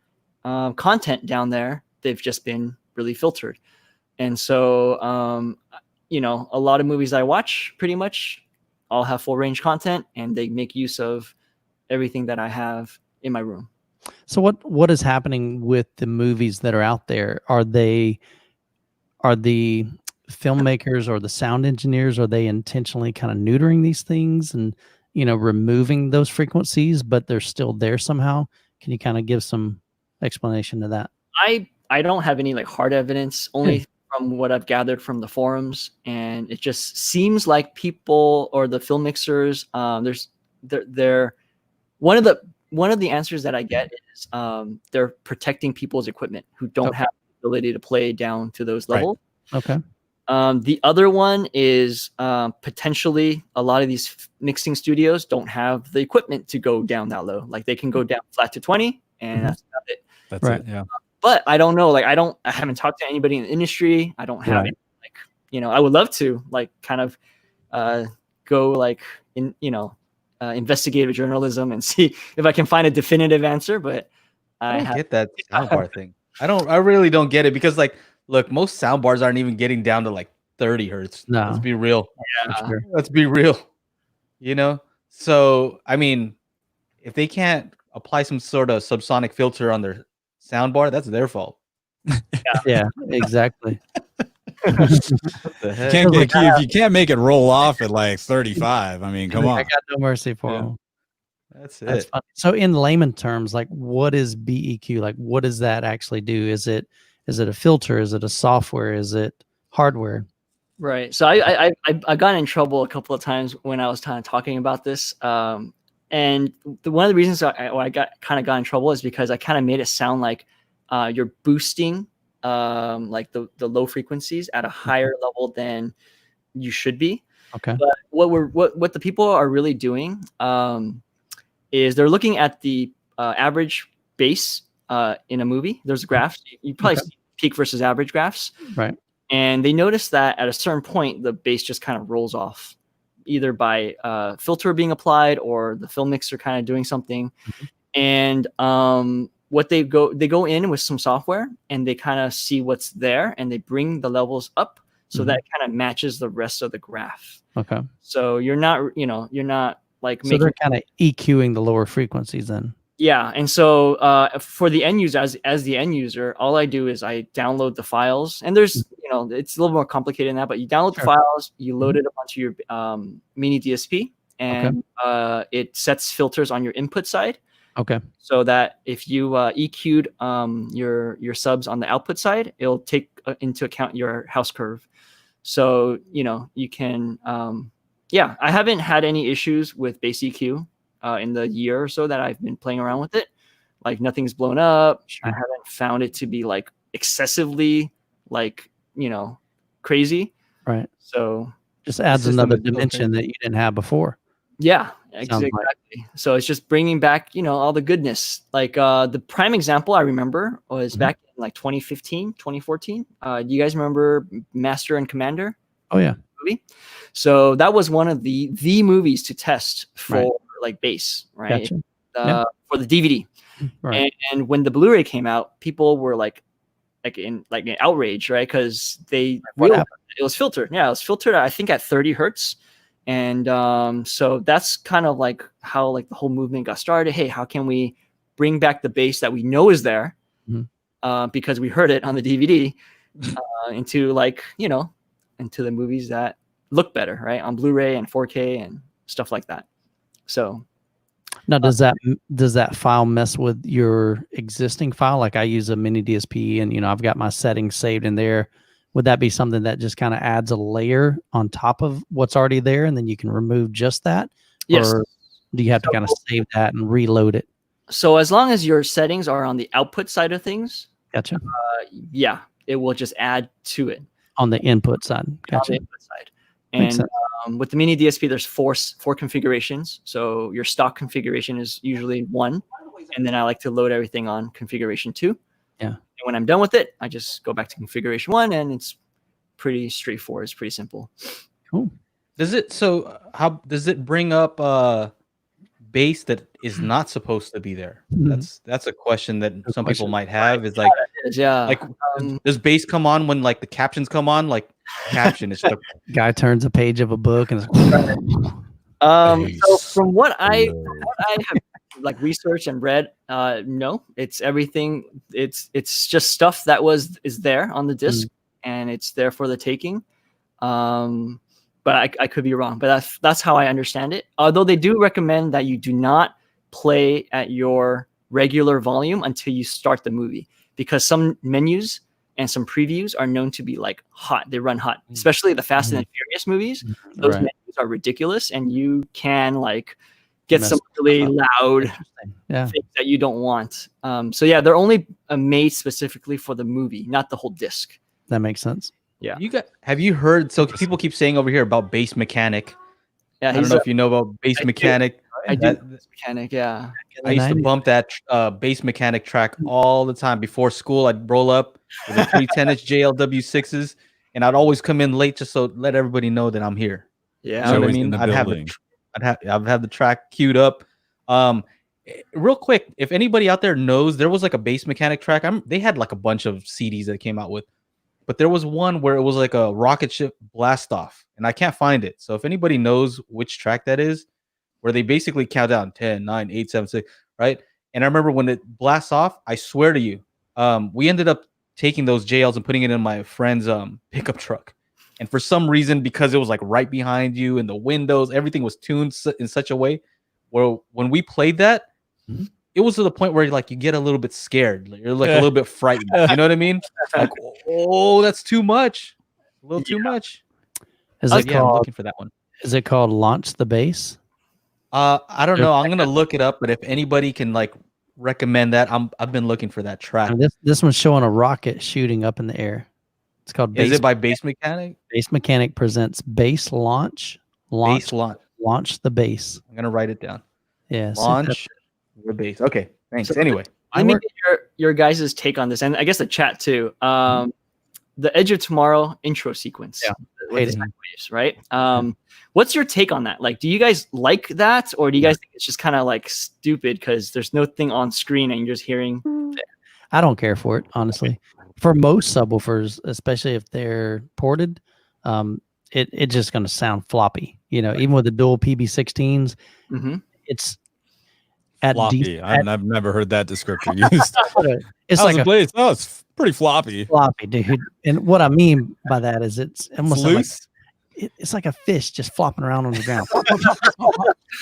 content down there. They've just been really filtered. And so, a lot of movies I watch pretty much all have full range content, and they make use of everything that I have in my room. So what is happening with the movies that are out there? Are the filmmakers or the sound engineers, are they intentionally kind of neutering these things and removing those frequencies, but they're still there somehow? Can you kind of give some explanation to that? I don't have any like hard evidence, only from what I've gathered from the forums, and it just seems like people or the film mixers, they're one of the answers that I get is they're protecting people's equipment who don't have the ability to play down to those levels. Okay. The other one is potentially a lot of these mixing studios don't have the equipment to go down that low. Like they can go down flat to 20, and that's about it. That's it. Yeah. But I don't know. Like I haven't talked to anybody in the industry. I don't have any, I would love to kind of go like in investigative journalism and see if I can find a definitive answer. But I don't get that soundbar thing. I really don't get it, because like, look, most soundbars aren't even getting down to like 30 hertz. No. Let's be real. Yeah. Sure. Let's be real. So I mean, if they can't apply some sort of subsonic filter on their soundbar, that's their fault. Yeah, exactly. What the heck? If you can't make it roll off at like 35, I mean, come on. I got no mercy for them. That's That's it. funny. So in layman terms, like what is BEQ? Like what does that actually do? Is it a filter? Is it a software? Is it hardware? Right. So I got in trouble a couple of times when I was talking about this. And one of the reasons I got in trouble is because I kind of made it sound like you're boosting like the low frequencies at a higher level than you should be. Okay. But what the people are really doing is they're looking at the average bass in a movie. There's graphs. You probably see peak versus average graphs. Right. And they notice that at a certain point, the bass just kind of rolls off, either by filter being applied or the film mixer kind of doing something. And what they go in with some software, and they kind of see what's there, and they bring the levels up so that it kind of matches the rest of the graph. Okay. So you're not like so they're kind of EQing the lower frequencies then. Yeah. And so for the end user, as the end user, all I do is I download the files, and there's, it's a little more complicated than that, but you download the files, you load it up onto your mini DSP, and it sets filters on your input side. Okay. So that if you EQ'd your subs on the output side, it'll take into account your house curve. So, you can, I haven't had any issues with bass EQ in the year or so that I've been playing around with it. Like nothing's blown up. I haven't found it to be like excessively like, crazy. Right. So just adds another dimension that you didn't have before. Yeah, exactly. So it's just bringing back, all the goodness. Like the prime example I remember was back in like 2015, 2014. Do you guys remember Master and Commander? Oh yeah. Movie. So that was one of the movies to test for like bass, right? Gotcha. For the DVD. Right. And when the Blu-ray came out, people were like in outrage, right? Because they realized it was filtered. Yeah, it was filtered, I think, at 30 hertz. And so that's kind of like how like the whole movement got started. Hey, how can we bring back the bass that we know is there because we heard it on the DVD into like, into the movies that look better, right? On Blu-ray and 4K and stuff like that. So now, does that file mess with your existing file? Like I use a mini DSP, and I've got my settings saved in there. Would that be something that just kind of adds a layer on top of what's already there, and then you can remove just that? Yes. Or do you have to kind of save that and reload it? So as long as your settings are on the output side of things, Gotcha. Yeah, it will just add to it. On the input side. Gotcha. On the input side. And with the mini DSP, there's four configurations. So your stock configuration is usually 1, and then I like to load everything on configuration 2. Yeah. And when I'm done with it, I just go back to configuration 1, and it's pretty straightforward. It's pretty simple. Cool. How does it bring up bass that is not supposed to be there? That's a question that some people might have. Is like, like does bass come on when like the captions come on? Like caption is the guy turns a page of a book and so from what I have like researched and read, no, it's everything. It's just stuff that is there on the disc, and it's there for the taking. But I could be wrong. But that's how I understand it. Although they do recommend that you do not play at your regular volume until you start the movie, because some menus and some previews are known to be like hot. They run hot, especially the Fast and Furious movies. Those menus are ridiculous, and you can like get some really loud things that you don't want. So yeah, they're only made specifically for the movie, not the whole disc. That makes sense. Yeah. Have you heard? So people keep saying over here about Bass Mechanic. Yeah, I don't know if you know about Bass Mechanic. I do. Bass Mechanic, yeah. I used to bump that Bass Mechanic track all the time before school. I'd roll up with the 310-inch JLW6s, and I'd always come in late just so let everybody know that I'm here. Yeah, you know what I mean. I'd have the track queued up. Real quick, if anybody out there knows, there was like a Bass Mechanic track. They had like a bunch of CDs that came out with. But there was one where it was like a rocket ship blast off, and I can't find it. So if anybody knows which track that is, where they basically count down 10, 9, 8, 7, 6, right? And I remember when it blasts off, I swear to you, we ended up taking those JLs and putting it in my friend's pickup truck. And for some reason, because it was like right behind you and the windows, everything was tuned in such a way where when we played that, it was to the point where like you get a little bit scared. You're like a little bit frightened. You know what I mean? Like, oh, that's too much. A little too much. Is it called, I'm looking for that one. Is it called Launch the Bass? I don't know. I'm gonna look it up, but if anybody can like recommend that, I've been looking for that track. This one's showing a rocket shooting up in the air. It's called Is it by Bass Mechanic? Bass Mechanic presents Bass Launch. Bass Launch. Launch the Bass. I'm gonna write it down. Yeah. Launch the Bass. Okay. Thanks. So anyway, let me get your guys' take on this, and I guess the chat too. The Edge of Tomorrow intro sequence. Yeah. With the waves, right? What's your take on that? Like, do you guys like that, or do you guys think it's just kind of like stupid because there's no thing on screen and you're just hearing? I don't care for it, honestly. For most subwoofers, especially if they're ported, it's just going to sound floppy. Even with the dual PB16s, it's at floppy. I've never heard that descriptor used. It's like it's pretty floppy. Floppy, dude. And what I mean by that is it's almost loose. It's like a fish just flopping around on the ground.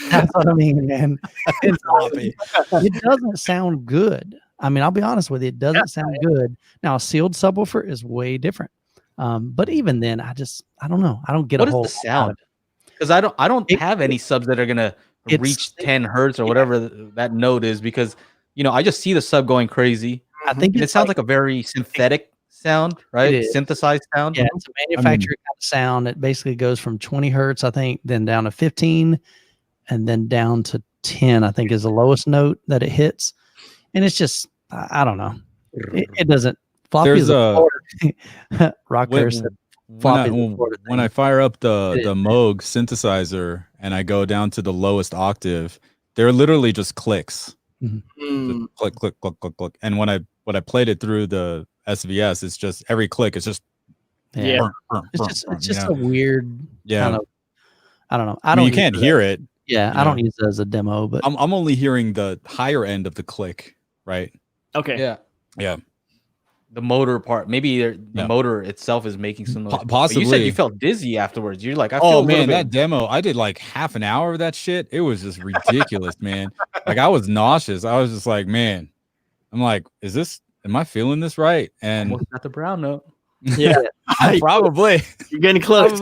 That's what I mean, man. It's floppy. It doesn't sound good. I mean, I'll be honest with you, it doesn't sound good. Now, a sealed subwoofer is way different. But even then, I don't know. I don't get a whole the sound. Because I don't have any subs that are gonna reach 10 hertz or whatever that note is, because I just see the sub going crazy. I think it sounds like a very synthetic sound, right? Synthesized sound. Yeah, it's a manufacturing kind of sound. It basically goes from 20 hertz, I think, then down to 15, and then down to 10, I think, is the lowest note that it hits. And it's just, I don't know. It doesn't. Floppy is a rock when I fire up the Moog synthesizer and I go down to the lowest octave, they're literally just clicks. Just click, click, click, click, click. And when I played it through the SVS, it's just every click. It's just it's just a weird kind of. I don't know. I mean, you can't hear it. Yeah, I don't use it as a demo, but I'm only hearing the higher end of the click, right? Okay. Yeah. the motor part. Maybe the motor itself is making some noise. Possibly. You said you felt dizzy afterwards. You're like, I feel oh a little man, bit. that demo, I did like half an hour of that shit. It was just ridiculous, man. Like I was nauseous. I was just like, man, I'm like, am I feeling this right? And almost got the brown note. Yeah, probably. You're getting close.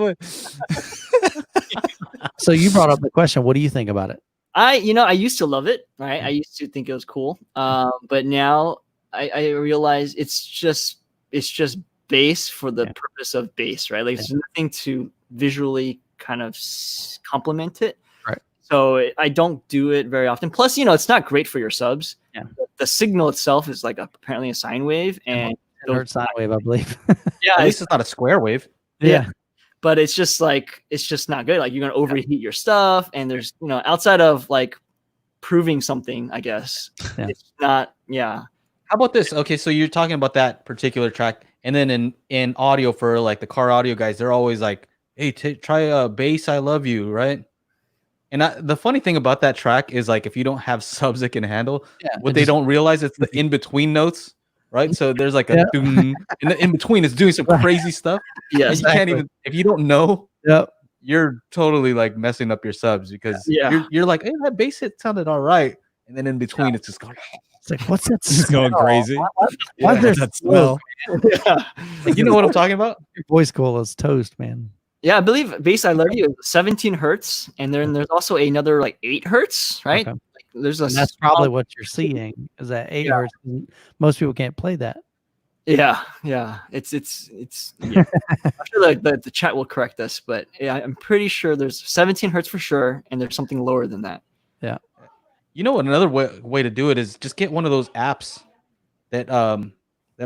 So you brought up the question. What do you think about it? I used to love it, right? I used to think it was cool. But now I realize it's just bass for the purpose of bass, right? Like there's nothing to visually kind of complement it. Right. So I don't do it very often. Plus, it's not great for your subs. Yeah. The signal itself is like apparently a sine wave, and sine wave, I believe. yeah, At least it's not a square wave. Yeah. But it's just not good. Like you're gonna overheat your stuff, and there's outside of like proving something, I guess it's not. Yeah. How about this? Okay, so you're talking about that particular track, and then in audio for like the car audio guys, they're always like, "Hey, try bass, I love you," right? And the funny thing about that track is like if you don't have subs that can handle, what they don't realize it's the in between notes. Right, so there's like a doom, and in between it's doing some crazy stuff. Yeah, you can't even if you don't know. You're totally like messing up your subs because you're like, hey, that bass hit sounded all right, and then in between it's just going. It's like, what's that? It's going crazy. Why there's that smell? Like, you know what I'm talking about? Your voice cool is toast, man. Yeah, I believe bass I love you is 17 hertz, and then there's also another like 8 hertz, right? Okay. There's and that's probably what you're seeing is that 8 hertz. Most people can't play that. Yeah. It's yeah. I'm sure the chat will correct us, but yeah, I'm pretty sure there's 17 hertz for sure, and there's something lower than that. Yeah. You know what? Another way to do it is just get one of those apps that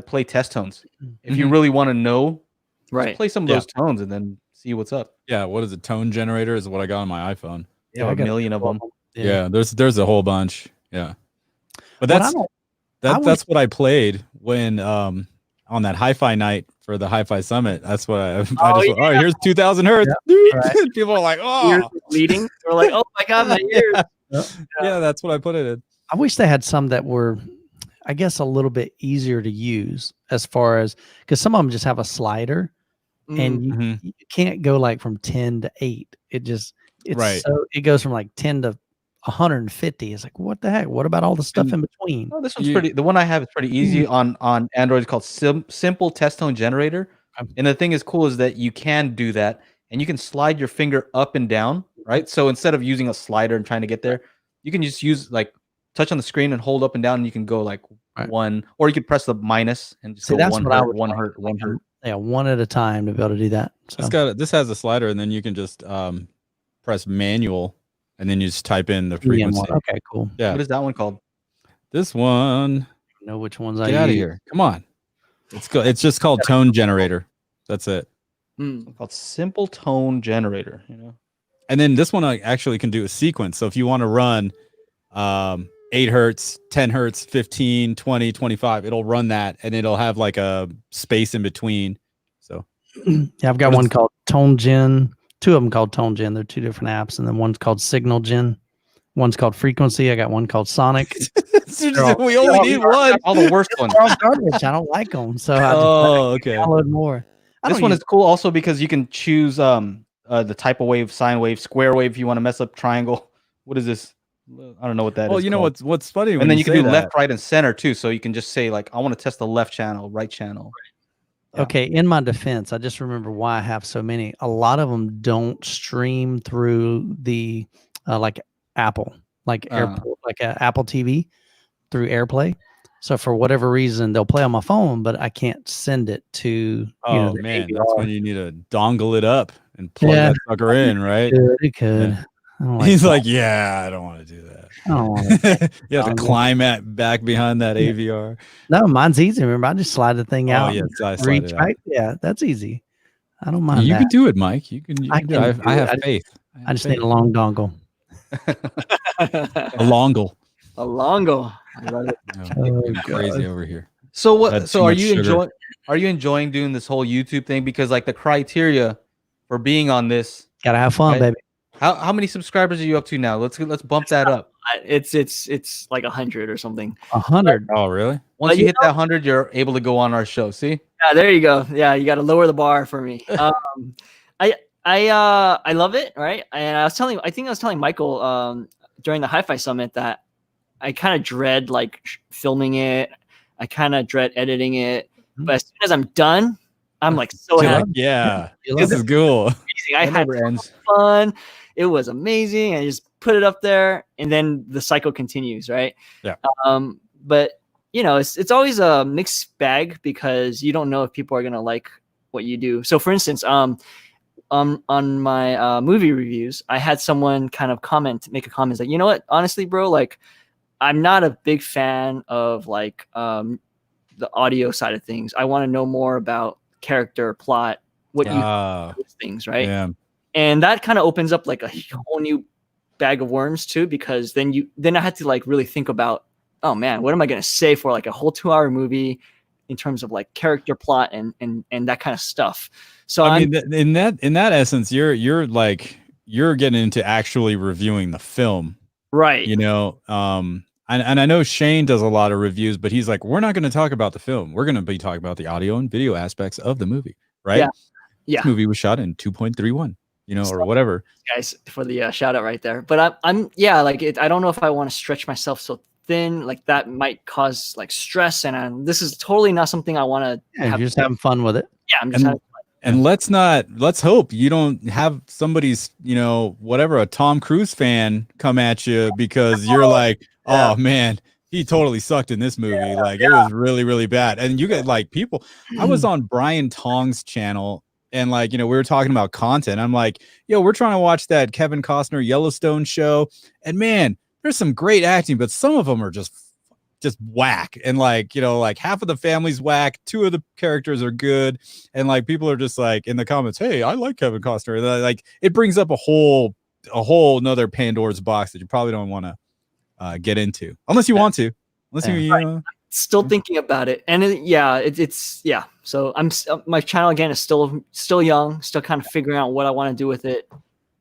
play test tones. If you really want to know, just play some of those tones and then see what's up. Yeah. What is a tone generator? Is what I got on my iPhone. Yeah, a million of them. Yeah, there's a whole bunch. Yeah, but that's what I played when on that HiFi night for the HiFi Summit. That's what I just went, here's 2,000 hertz. Right. People are like, ears bleeding. They're like, oh my god, my ears. Yeah, that's what I put it in. I wish they had some that were, I guess, a little bit easier to use as far as because some of them just have a slider, and you can't go like from 10 to 8. It's so it goes from like 10 to 150. It's like, what the heck? What about all the stuff in between? Oh, this one's pretty. The one I have is pretty easy on Android. It's called Simple Test Tone Generator. And the thing is cool is that you can do that, and you can slide your finger up and down, right? So instead of using a slider and trying to get there, you can just use like touch on the screen and hold up and down, and you can go like one, or you could press the minus and just go one hertz. Yeah, one at a time to be able to do that. So. This has a slider, and then you can just press manual. And then you just type in the frequency. Okay, cool. Yeah. What is that one called? This one. I know which ones Get out of here. Come on. It's just called Tone Generator. That's it. It's called Simple Tone Generator. And then this one I actually can do a sequence. So if you want to run 8 hertz, 10 hertz, 15, 20, 25, it'll run that, and it'll have like a space in between. So yeah, I've got one called Tone Gen. 2 of them called Tone Gen. They're 2 different apps, and then one's called Signal Gen. One's called Frequency. I got one called Sonic. We only need one. All the worst ones. They're all garbage. I don't like them, so I download more. This one is cool also because you can choose the type of wave, sine wave, square wave. If you want to mess up triangle, what is this? I don't know what that is. Well, you know what's funny, and then you can do left, right, and center too. So you can just say like, I want to test the left channel, right channel. Yeah. Okay, in my defense, I just remember why I have so many. A lot of them don't stream through the like Apple, like Apple TV through AirPlay. So for whatever reason, they'll play on my phone, but I can't send it to. Oh man, AVR. That's when you need to dongle it up and plug that sucker in, right? It could. Yeah. He's like, I don't want to do that. I don't want to. You have to climb back behind that AVR. No, mine's easy. Remember, I just slide the thing out. Oh yeah, reach right. Yeah, that's easy. I don't mind. You that. can do it, Mike. You can. I have faith. I just need a long dongle. A longle. A longle. I love it. Crazy over here. So what? So are you enjoying doing this whole YouTube thing? Because like the criteria for being on this, gotta have fun, baby. How many subscribers are you up to now? Let's bump that up. It's like 100 or something. 100. Oh, really? Once you hit that 100, you're able to go on our show. See? Yeah, there you go. Yeah, you got to lower the bar for me. I love it, right? And I think I was telling Michael during the HiFi Summit that I kind of dread like filming it. I kind of dread editing it. But as soon as I'm done, I'm like so happy. Yeah, this is cool. I had fun. It was amazing. I just put it up there, and then the cycle continues, right? Yeah. But it's always a mixed bag because you don't know if people are gonna like what you do. So, for instance, on my movie reviews, I had someone kind of make a comment like, you know what? Honestly, bro, like, I'm not a big fan of like the audio side of things. I want to know more about character, plot, what you those things, right? Yeah. And that kind of opens up like a whole new bag of worms too, because then I had to like really think about, oh man, what am I going to say for like a whole 2-hour movie in terms of like character, plot, and that kind of stuff. So I mean, in that essence, you're getting into actually reviewing the film, right? And I know Shane does a lot of reviews, but he's like, we're not going to talk about the film. We're going to be talking about the audio and video aspects of the movie, right? Yeah. This movie was shot in 2.31, or whatever. Guys, for the shout out right there. But I'm I don't know if I want to stretch myself so thin, like that might cause like stress. And this is totally not something I want to. Yeah, you're just having fun with it. Yeah, I'm just having fun. And let's hope you don't have somebody's, whatever, a Tom Cruise fan come at you because you're like, oh man, he totally sucked in this movie. It was really, really bad. And you get like people, I was on Brian Tong's channel and we were talking about content. I'm like, yo, we're trying to watch that Kevin Costner Yellowstone show. And man, there's some great acting, but some of them are just whack. And half of the family's whack. 2 of the characters are good. And people are just like in the comments, hey, I like Kevin Costner. And it brings up a whole nother Pandora's box that you probably don't want to get into unless you want to, still thinking about it. And it's so my channel again is still young, still kind of figuring out what I want to do with it.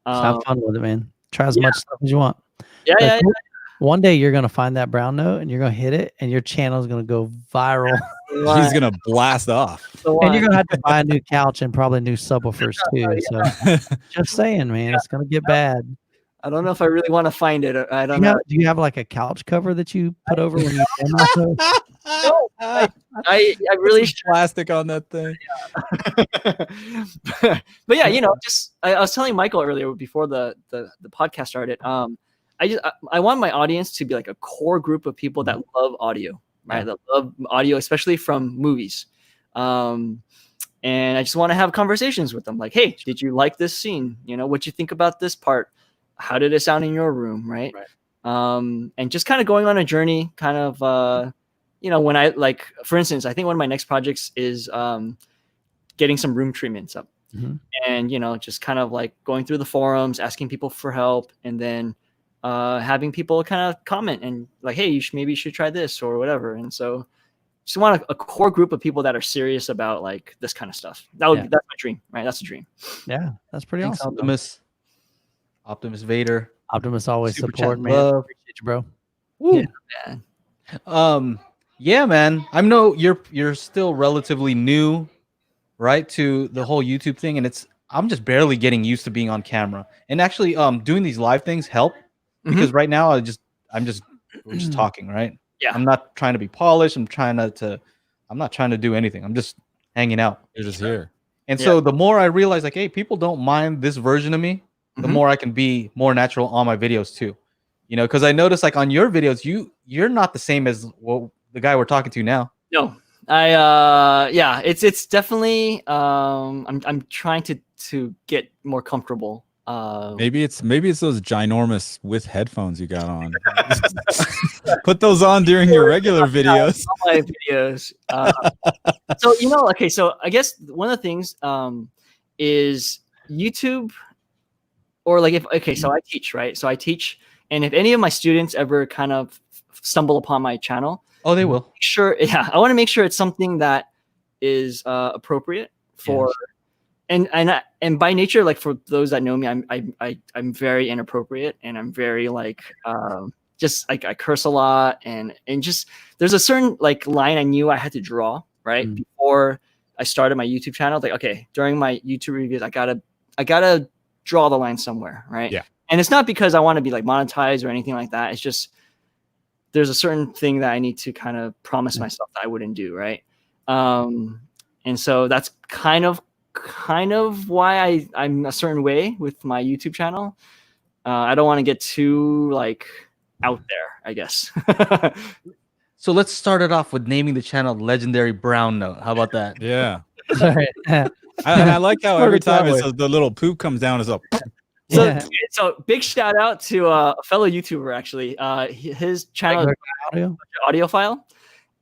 Have fun with it, man. Try as much stuff as you want. Yeah. One day you're gonna find that brown note and you're gonna hit it and your channel is gonna go viral. He's gonna blast off. And you're gonna have to buy a new couch and probably new subwoofers too. So just saying, man, it's gonna get bad. I don't know if I really want to find it. I don't know. Do you have like a couch cover that you put over when you film? No, I really plastic on that thing. But yeah, I was telling Michael earlier before the podcast started. I want my audience to be like a core group of people that love audio, right? That love audio, especially from movies. And I just want to have conversations with them. Like, hey, did you like this scene? What you think about this part? How did it sound in your room? Right. And just kind of going on a journey, kind of, when I for instance, I think one of my next projects is getting some room treatments up and, just kind of like going through the forums, asking people for help, and then having people kind of comment and like, hey, maybe you should try this or whatever. And so just want a core group of people that are serious about like this kind of stuff. That's my dream, right? That's a dream. Yeah, that's pretty awesome. Optimus Vader. Optimus always support, man. Appreciate you, bro. Woo. Yeah, man. I know you're still relatively new, right, to the whole YouTube thing, and I'm just barely getting used to being on camera. And actually, doing these live things help because right now we're just talking, right? Yeah. I'm not trying to be polished. I'm not trying to do anything. I'm just hanging out. You're just here. And so the more I realize, like, hey, people don't mind this version of me, the more I can be more natural on my videos too. Because I notice like on your videos, you're not the same as the guy we're talking to now. No, it's definitely I'm trying to get more comfortable. Maybe it's those ginormous with headphones you got on. Put those on during your regular videos. All my videos. So okay. So I guess one of the things is YouTube, or like so I teach, right? So I teach, and if any of my students ever kind of stumble upon my channel, they will. I want to make sure it's something that is appropriate for. Yeah. And by nature, like for those that know me, I'm very inappropriate, and I'm very like just like I curse a lot, and just there's a certain like line I knew I had to draw right before I started my YouTube channel. Like, okay, during my YouTube reviews, I gotta draw the line somewhere, right? Yeah. And it's not because I want to be like monetized or anything like that. It's just there's a certain thing that I need to kind of promise myself that I wouldn't do, right? And so that's kind of why I'm a certain way with my YouTube channel. I don't want to get too like out there, I guess. So let's start it off with naming the channel Legendary Brown Note. How about that? Yeah. Sorry. I like how every time the little poop comes down, it's a. So big shout out to a fellow YouTuber actually. His channel is audio file,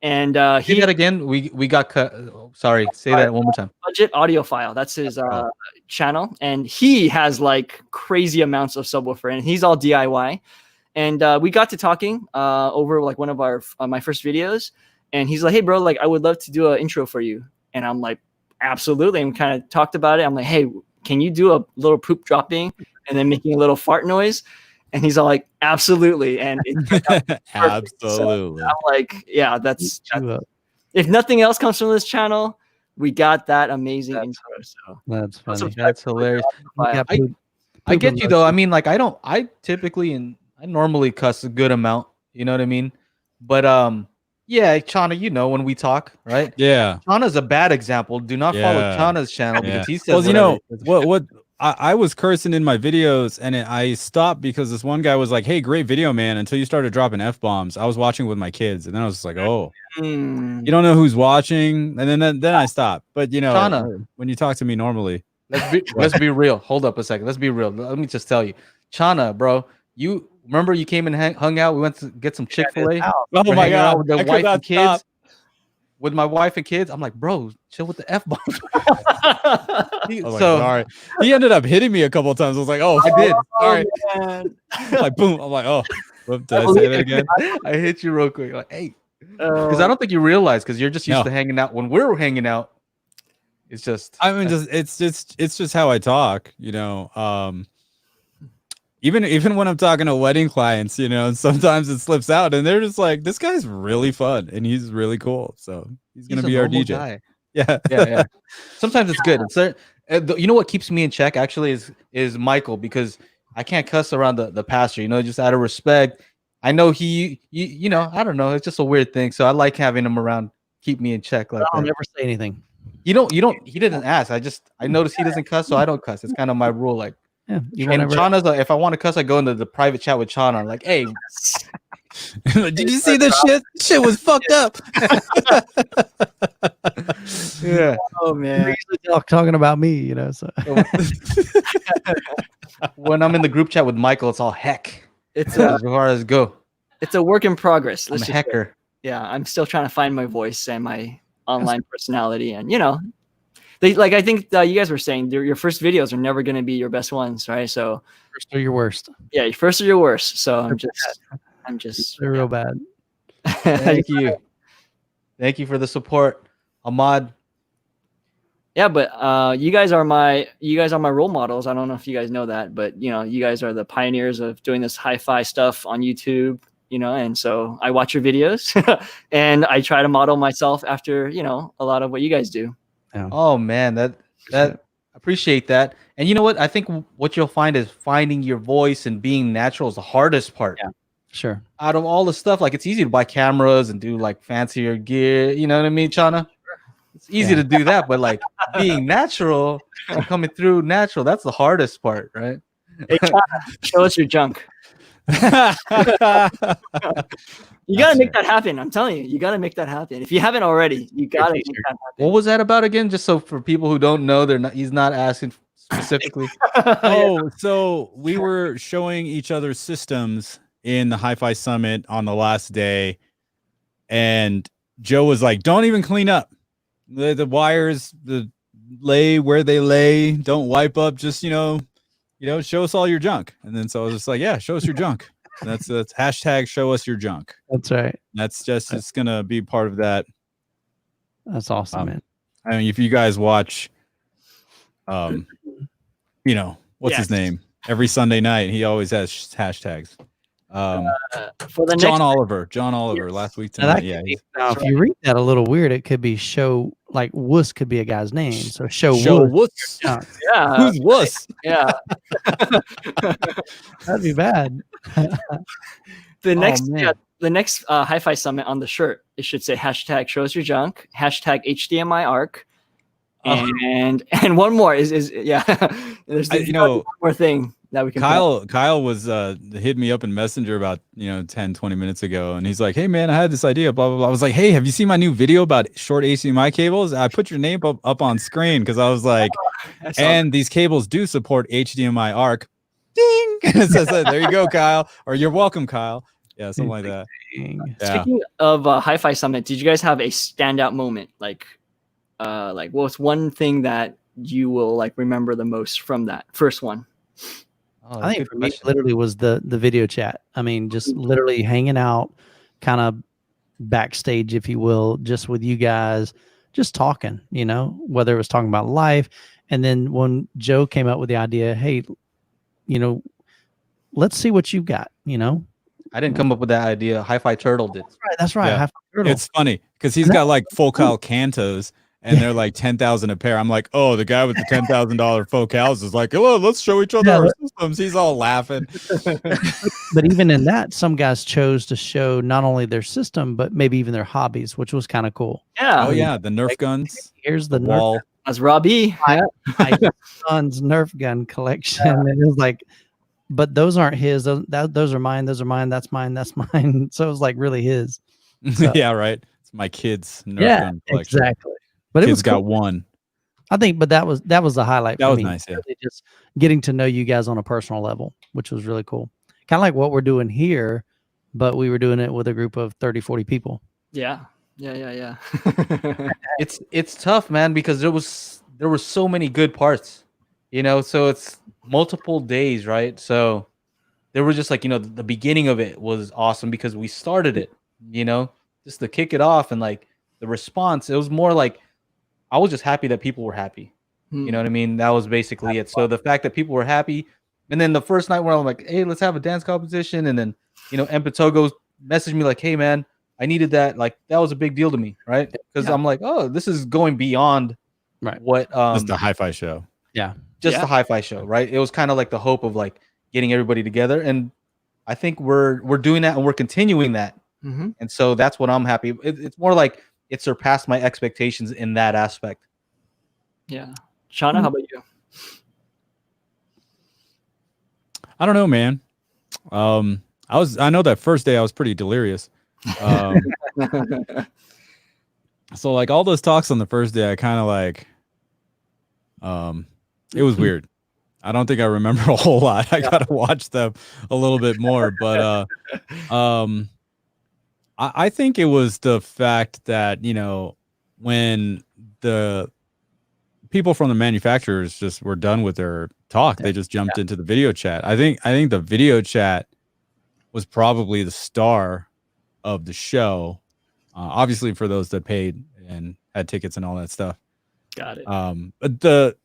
and he that again. We got cut. Sorry, say that one more time. Budget audio file. That's his channel, and he has like crazy amounts of subwoofer, and he's all DIY. And we got to talking over like one of our my first videos, and he's like, "Hey, bro, like I would love to do an intro for you." And I'm like, "Absolutely." And we kind of talked about it. I'm like, "Hey, can you do a little poop dropping and then making a little fart noise?" And he's all like, "Absolutely." And absolutely. So I'm like, "Yeah, that's if nothing else comes from this channel, we got that amazing intro." So that's funny. That's hilarious. I get you though. I mean, like I typically I normally cuss a good amount. You know what I mean? But yeah, Chana, you know when we talk, right? Yeah. Chana's a bad example. Do not follow Chana's channel because he says. Well, you know what I was cursing in my videos, and I stopped because this one guy was like, "Hey, great video, man," until you started dropping F-bombs. I was watching with my kids, and then I was just like, "Oh, you don't know who's watching," and then I stopped. But you know, Chana, when you talk to me normally, let's be real. Hold up a second. Let's be real. Let me just tell you, Chana, bro, you remember you came and hung out. We went to get some Chick-fil-A. Oh my god, with the wife and kids. Stop. With my wife and kids, I'm like, bro, chill with the F-bombs. Sorry. He ended up hitting me a couple of times. I was like, oh, I did. Sorry. Like, boom. I'm like, oh, did I say that again? I hit you real quick. Like, hey, because I don't think you realize, because you're just used to hanging out. When we're hanging out, it's just. I mean, it's just how I talk, you know. Even when I'm talking to wedding clients, you know, and sometimes it slips out, and they're just like, "This guy's really fun, and he's really cool." So he's gonna be our DJ. Guy. Yeah. Sometimes it's good. You know what keeps me in check actually is Michael, because I can't cuss around the pastor. You know, just out of respect. I know you know, I don't know. It's just a weird thing. So I like having him around, keep me in check. Like I'll never say anything. You don't. He didn't ask. I noticed he doesn't cuss, so I don't cuss. It's kind of my rule. Like. Yeah, Chana's like, if I want to cuss, I go into the private chat with Chana. I'm like, hey, did you see this shit? Shit was fucked up. Yeah. Oh man. You're usually talking about me, you know. So when I'm in the group chat with Michael, it's all heck. It's as far as go. It's a work in progress. I'm a hacker. Yeah, I'm still trying to find my voice and my online personality, and you know. I think you guys were saying your first videos are never going to be your best ones, right? So first or your worst. Yeah, your first or your worst. So I'm just they're real bad. Thank you for the support, Ahmad. Yeah, but you guys are my role models. I don't know if you guys know that, but you know, you guys are the pioneers of doing this hi-fi stuff on YouTube. You know, and so I watch your videos, and I try to model myself after a lot of what you guys do. Yeah. Oh man, that appreciate that. And you know what? I think what you'll find is finding your voice and being natural is the hardest part. Yeah, sure. Out of all the stuff, like it's easy to buy cameras and do like fancier gear. You know what I mean, Chana? It's easy to do that, but like being natural and coming through natural, that's the hardest part, right? Hey, Chana, show us your junk. You gotta make that happen. I'm telling you, you gotta make that happen. If you haven't already, you gotta make that happen. What was that about again? Just so for people who don't know, he's not asking specifically. So we were showing each other systems in the HiFi Summit on the last day, and Joe was like, "Don't even clean up the wires, lay where they lay. Don't wipe up. Just show us all your junk." And then so I was just like, "Yeah, show us your junk." That's hashtag show us your junk. That's right. It's gonna be part of that. That's awesome, man. I mean, if you guys watch, what's his name? Every Sunday night, he always has hashtags. For the John next Oliver last week Now, tonight. Yeah. now if you read that a little weird, it could be show like Wuss could be a guy's name. So show Wuss. Yeah. Who's Wuss? Yeah. That'd be bad. The next man. the next HiFi Summit on the shirt, it should say hashtag shows your junk, hashtag HDMI arc, and one more is yeah. There's one more thing that we can. Kyle was hit me up in Messenger about 10, 20 minutes ago, and he's like, "Hey man, I had this idea." Blah blah blah. I was like, "Hey, have you seen my new video about short HDMI cables?" I put your name up on screen because I was like, and these cables do support HDMI arc. Ding! So, there you go, Kyle, or you're welcome, Kyle. Yeah, something like that. Yeah. Speaking of HiFi Summit, did you guys have a standout moment? Like what's one thing that you will like remember the most from that first one? Oh, I think for me, literally was the video chat. I mean, just literally hanging out, kind of backstage, if you will, just with you guys, just talking. Whether it was talking about life, and then when Joe came up with the idea, hey, let's see what you've got. I didn't come up with that idea. HiFi Turtle did. That's right. Yeah. HiFi Turtle. It's funny because he's got like focal cantos. And they're like 10,000 a pair. I'm like, oh, the guy with the $10,000 focals is like, hello, let's show each other our systems. He's all laughing. But even in that, some guys chose to show not only their system, but maybe even their hobbies, which was kind of cool. Yeah. Oh yeah, the Nerf guns. Here's the wall. That's Robbie. My son's Nerf gun collection. And it was like, but those aren't his. Those are mine. Those are mine. That's mine. That's mine. So it was like really his. So, yeah, right. It's my kid's Nerf gun collection. Exactly. But Kids it was got cool. one. I think, but that was the highlight. That for was me. nice. Yeah. Really just getting to know you guys on a personal level, which was really cool. Kind of like what we're doing here, but we were doing it with a group of 30, 40 people. Yeah. It's tough, man, because there were so many good parts, so it's multiple days, right? So there were just like, the beginning of it was awesome because we started it, just to kick it off, and like the response, it was more like I was just happy that people were happy. You know what I mean? That was basically it. So the fact that people were happy, and then the first night where I'm like, hey, let's have a dance competition, and then Empatogo messaged me like, hey man, I needed that. Like that was a big deal to me, right? Because I'm like, oh, this is going beyond what just the HiFi show. Yeah. Just the HiFi show, right? It was kind of like the hope of like getting everybody together. And I think we're doing that, and we're continuing that. And so that's what I'm happy. It's more like it surpassed my expectations in that aspect. Yeah. Shauna, how about you? I don't know, man. I know that first day I was pretty delirious. So like all those talks on the first day, I kind of like, it was weird. I don't think I remember a whole lot. I got to watch them a little bit more, but, I think it was the fact that, when the people from the manufacturers just were done with their talk, they just jumped into the video chat. I think the video chat was probably the star of the show. Obviously for those that paid and had tickets and all that stuff. Got it. But the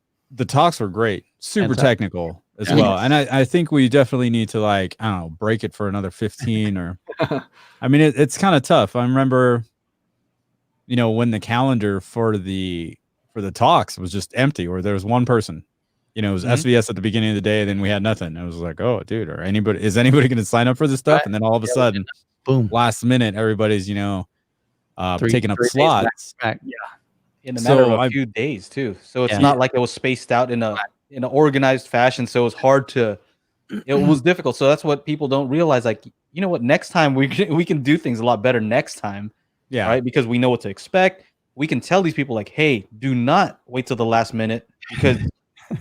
talks were great, super technical as well. And I think we definitely need to like, I don't know, break it for another 15 or, I mean, it's kind of tough. I remember, when the calendar for the talks was just empty, or there was one person, it was SVS at the beginning of the day, and then we had nothing. I was like, oh dude, is anybody going to sign up for this stuff? And then all of a sudden, boom, last minute, everybody's, taking up slots. In a matter of a few days too. So it's not like it was spaced out in an organized fashion. So it was hard to, it was difficult. So that's what people don't realize. Like, you know what, next time we can do things a lot better next time. Yeah. Right. Because we know what to expect. We can tell these people like, hey, do not wait till the last minute because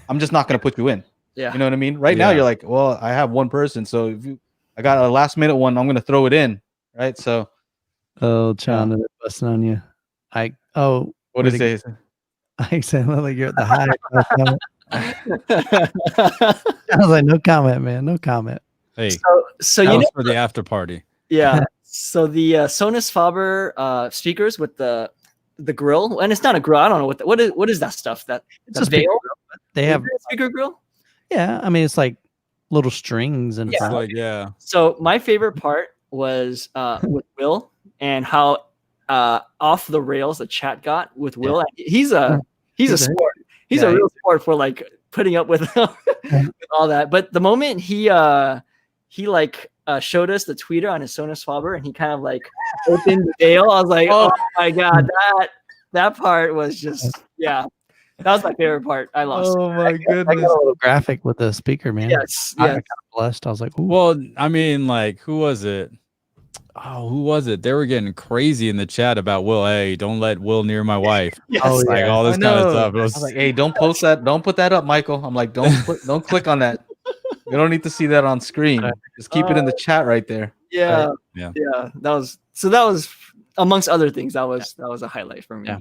I'm just not going to put you in. Yeah. You know what I mean? Right now you're like, well, I have one person. So I got a last minute one, I'm going to throw it in. Right. So. Oh, China, they're busting on you. What did it say? I said, like you're at the high. I was like, no comment, man. No comment. Hey, so that was for the after party. Yeah. So the Sonus Faber speakers with the grill, and it's not a grill. I don't know what is that stuff? It's a veil. They have a speaker grill. Yeah, I mean it's like little strings and like So my favorite part was with Will, and how off the rails the chat got with Will. He's a sport. He's a real sport for like putting up with, with all that. But the moment he like showed us the tweeter on his Sonos Faber, and he kind of like opened the veil, I was like, oh my god, that part was just that was my favorite part. I lost. Oh my goodness! I got a little graphic with the speaker, man. Yes, I got kind of blessed. I was like, ooh. Well, I mean, like, who was it? Oh, who was it? They were getting crazy in the chat about Will. Hey, don't let Will near my wife. Yes. Like all this kind of stuff. I was like, hey, don't post that. Don't put that up, Michael. I'm like, don't click on that. You don't need to see that on screen. Just keep it in the chat right there. Yeah. That was amongst other things. That was a highlight for me. Yeah.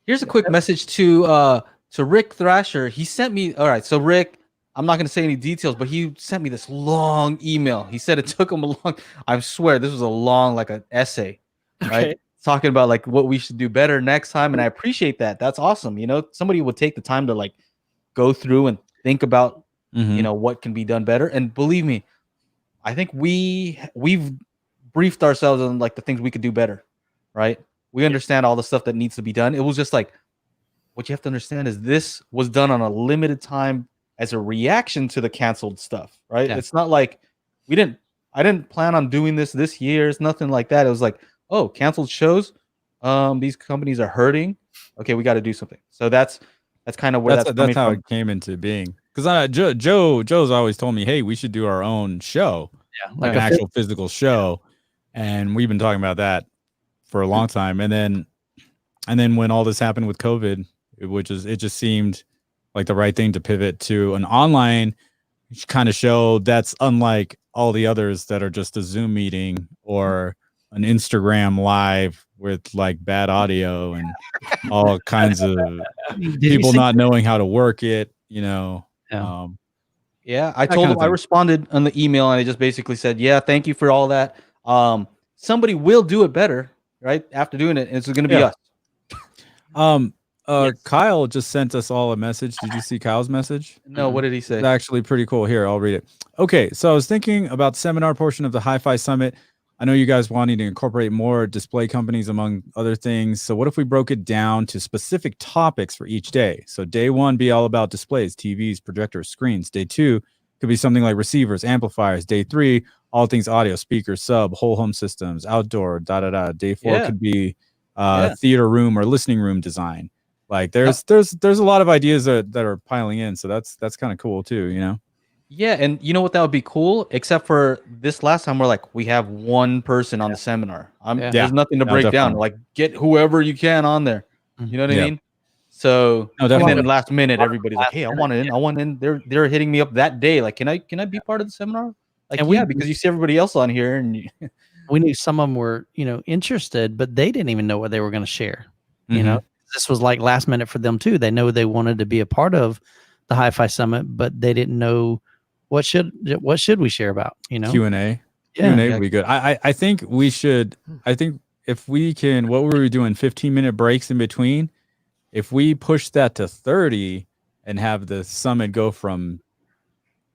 Here's a quick message to Rick Thrasher. He sent me. All right, so Rick, I'm not going to say any details, but he sent me this long email. He said it took him a long. I swear this was a long, like an essay, right? Talking about like what we should do better next time, and I appreciate that. That's awesome. You know, somebody would take the time to like go through and think about, you know, what can be done better. And believe me, I think we've briefed ourselves on like the things we could do better, right? We understand all the stuff that needs to be done. It was just like, what you have to understand is this was done on a limited time as a reaction to the canceled stuff, right? Yeah. It's not like I didn't plan on doing this year. It's nothing like that. It was like, oh, canceled shows. These companies are hurting. Okay, we got to do something. So that's kind of where that's how it came into being. Because Joe's always told me, hey, we should do our own show, like an actual physical show, and we've been talking about that for a long time. And then when all this happened with COVID, it just seemed like the right thing to pivot to an online kind of show that's unlike all the others that are just a Zoom meeting or an Instagram live with like bad audio and all kinds of people not knowing how to work it, you know. I told him, I responded on the email and I just basically said, yeah, thank you for all that. Somebody will do it better, right? After doing it, and it's going to be us. Kyle just sent us all a message. Did you see Kyle's message? No, what did he say? It's actually pretty cool. Here, I'll read it. Okay, so I was thinking about the seminar portion of the HiFi Summit. I know you guys wanting to incorporate more display companies among other things. So what if we broke it down to specific topics for each day? So day one be all about displays, TVs, projectors, screens. Day two could be something like receivers, amplifiers. Day three, all things audio, speakers, sub, whole home systems, outdoor, Day four could be theater room or listening room design. Like there's a lot of ideas that are piling in. So that's kind of cool too, you know? Yeah, and you know what, that would be cool, except for this last time we're like, we have one person on the seminar. There's nothing to break down. Like, get whoever you can on there. You know what I mean? So and then last minute, everybody's like, hey, I want in. They're hitting me up that day. Like, can I be part of the seminar? Like, and because you see everybody else on here, and we knew some of them were, you know, interested, but they didn't even know what they were going to share. You know, this was like last minute for them too. They know they wanted to be a part of the HiFi Summit, but they didn't know what should we share about, you know? Q&A. Q&A would be good. I think we should. I think if we can, what were we doing? 15-minute breaks in between. If we push that to 30 and have the summit go from,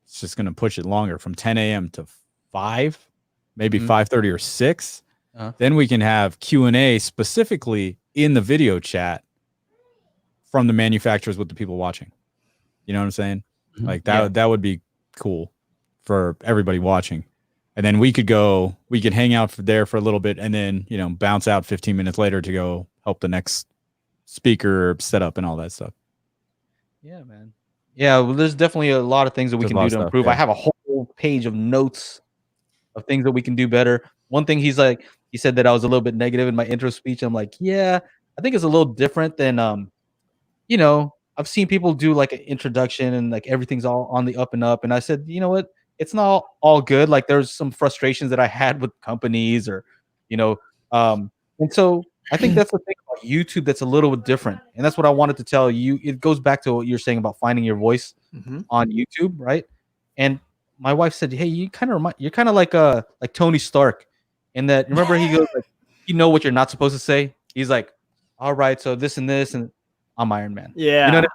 it's just going to push it longer, from 10 a.m. to 5, maybe 5:30 or 6. Then we can have Q&A specifically in the video chat from the manufacturers with the people watching. You know what I'm saying? Like that would be cool for everybody watching. And then we could hang out there for a little bit and then, you know, bounce out 15 minutes later to go help the next speaker set up and all that stuff. Yeah, man. Yeah, well, there's definitely a lot of things that we can do to improve. I have a whole page of notes of things that we can do better. One thing he said that I was a little bit negative in my intro speech. I'm like, yeah, I think it's a little different than, you know, I've seen people do like an introduction and like everything's all on the up and up. And I said, you know what? It's not all good. Like there's some frustrations that I had with companies or, you know, and so I think that's the thing about YouTube that's a little bit different. And that's what I wanted to tell you. It goes back to what you're saying about finding your voice on YouTube, right? And my wife said, hey, you're kind of like Tony Stark in that, remember he goes like, you know what you're not supposed to say? He's like, all right, so this and this, and I'm Iron Man. Yeah. You know what I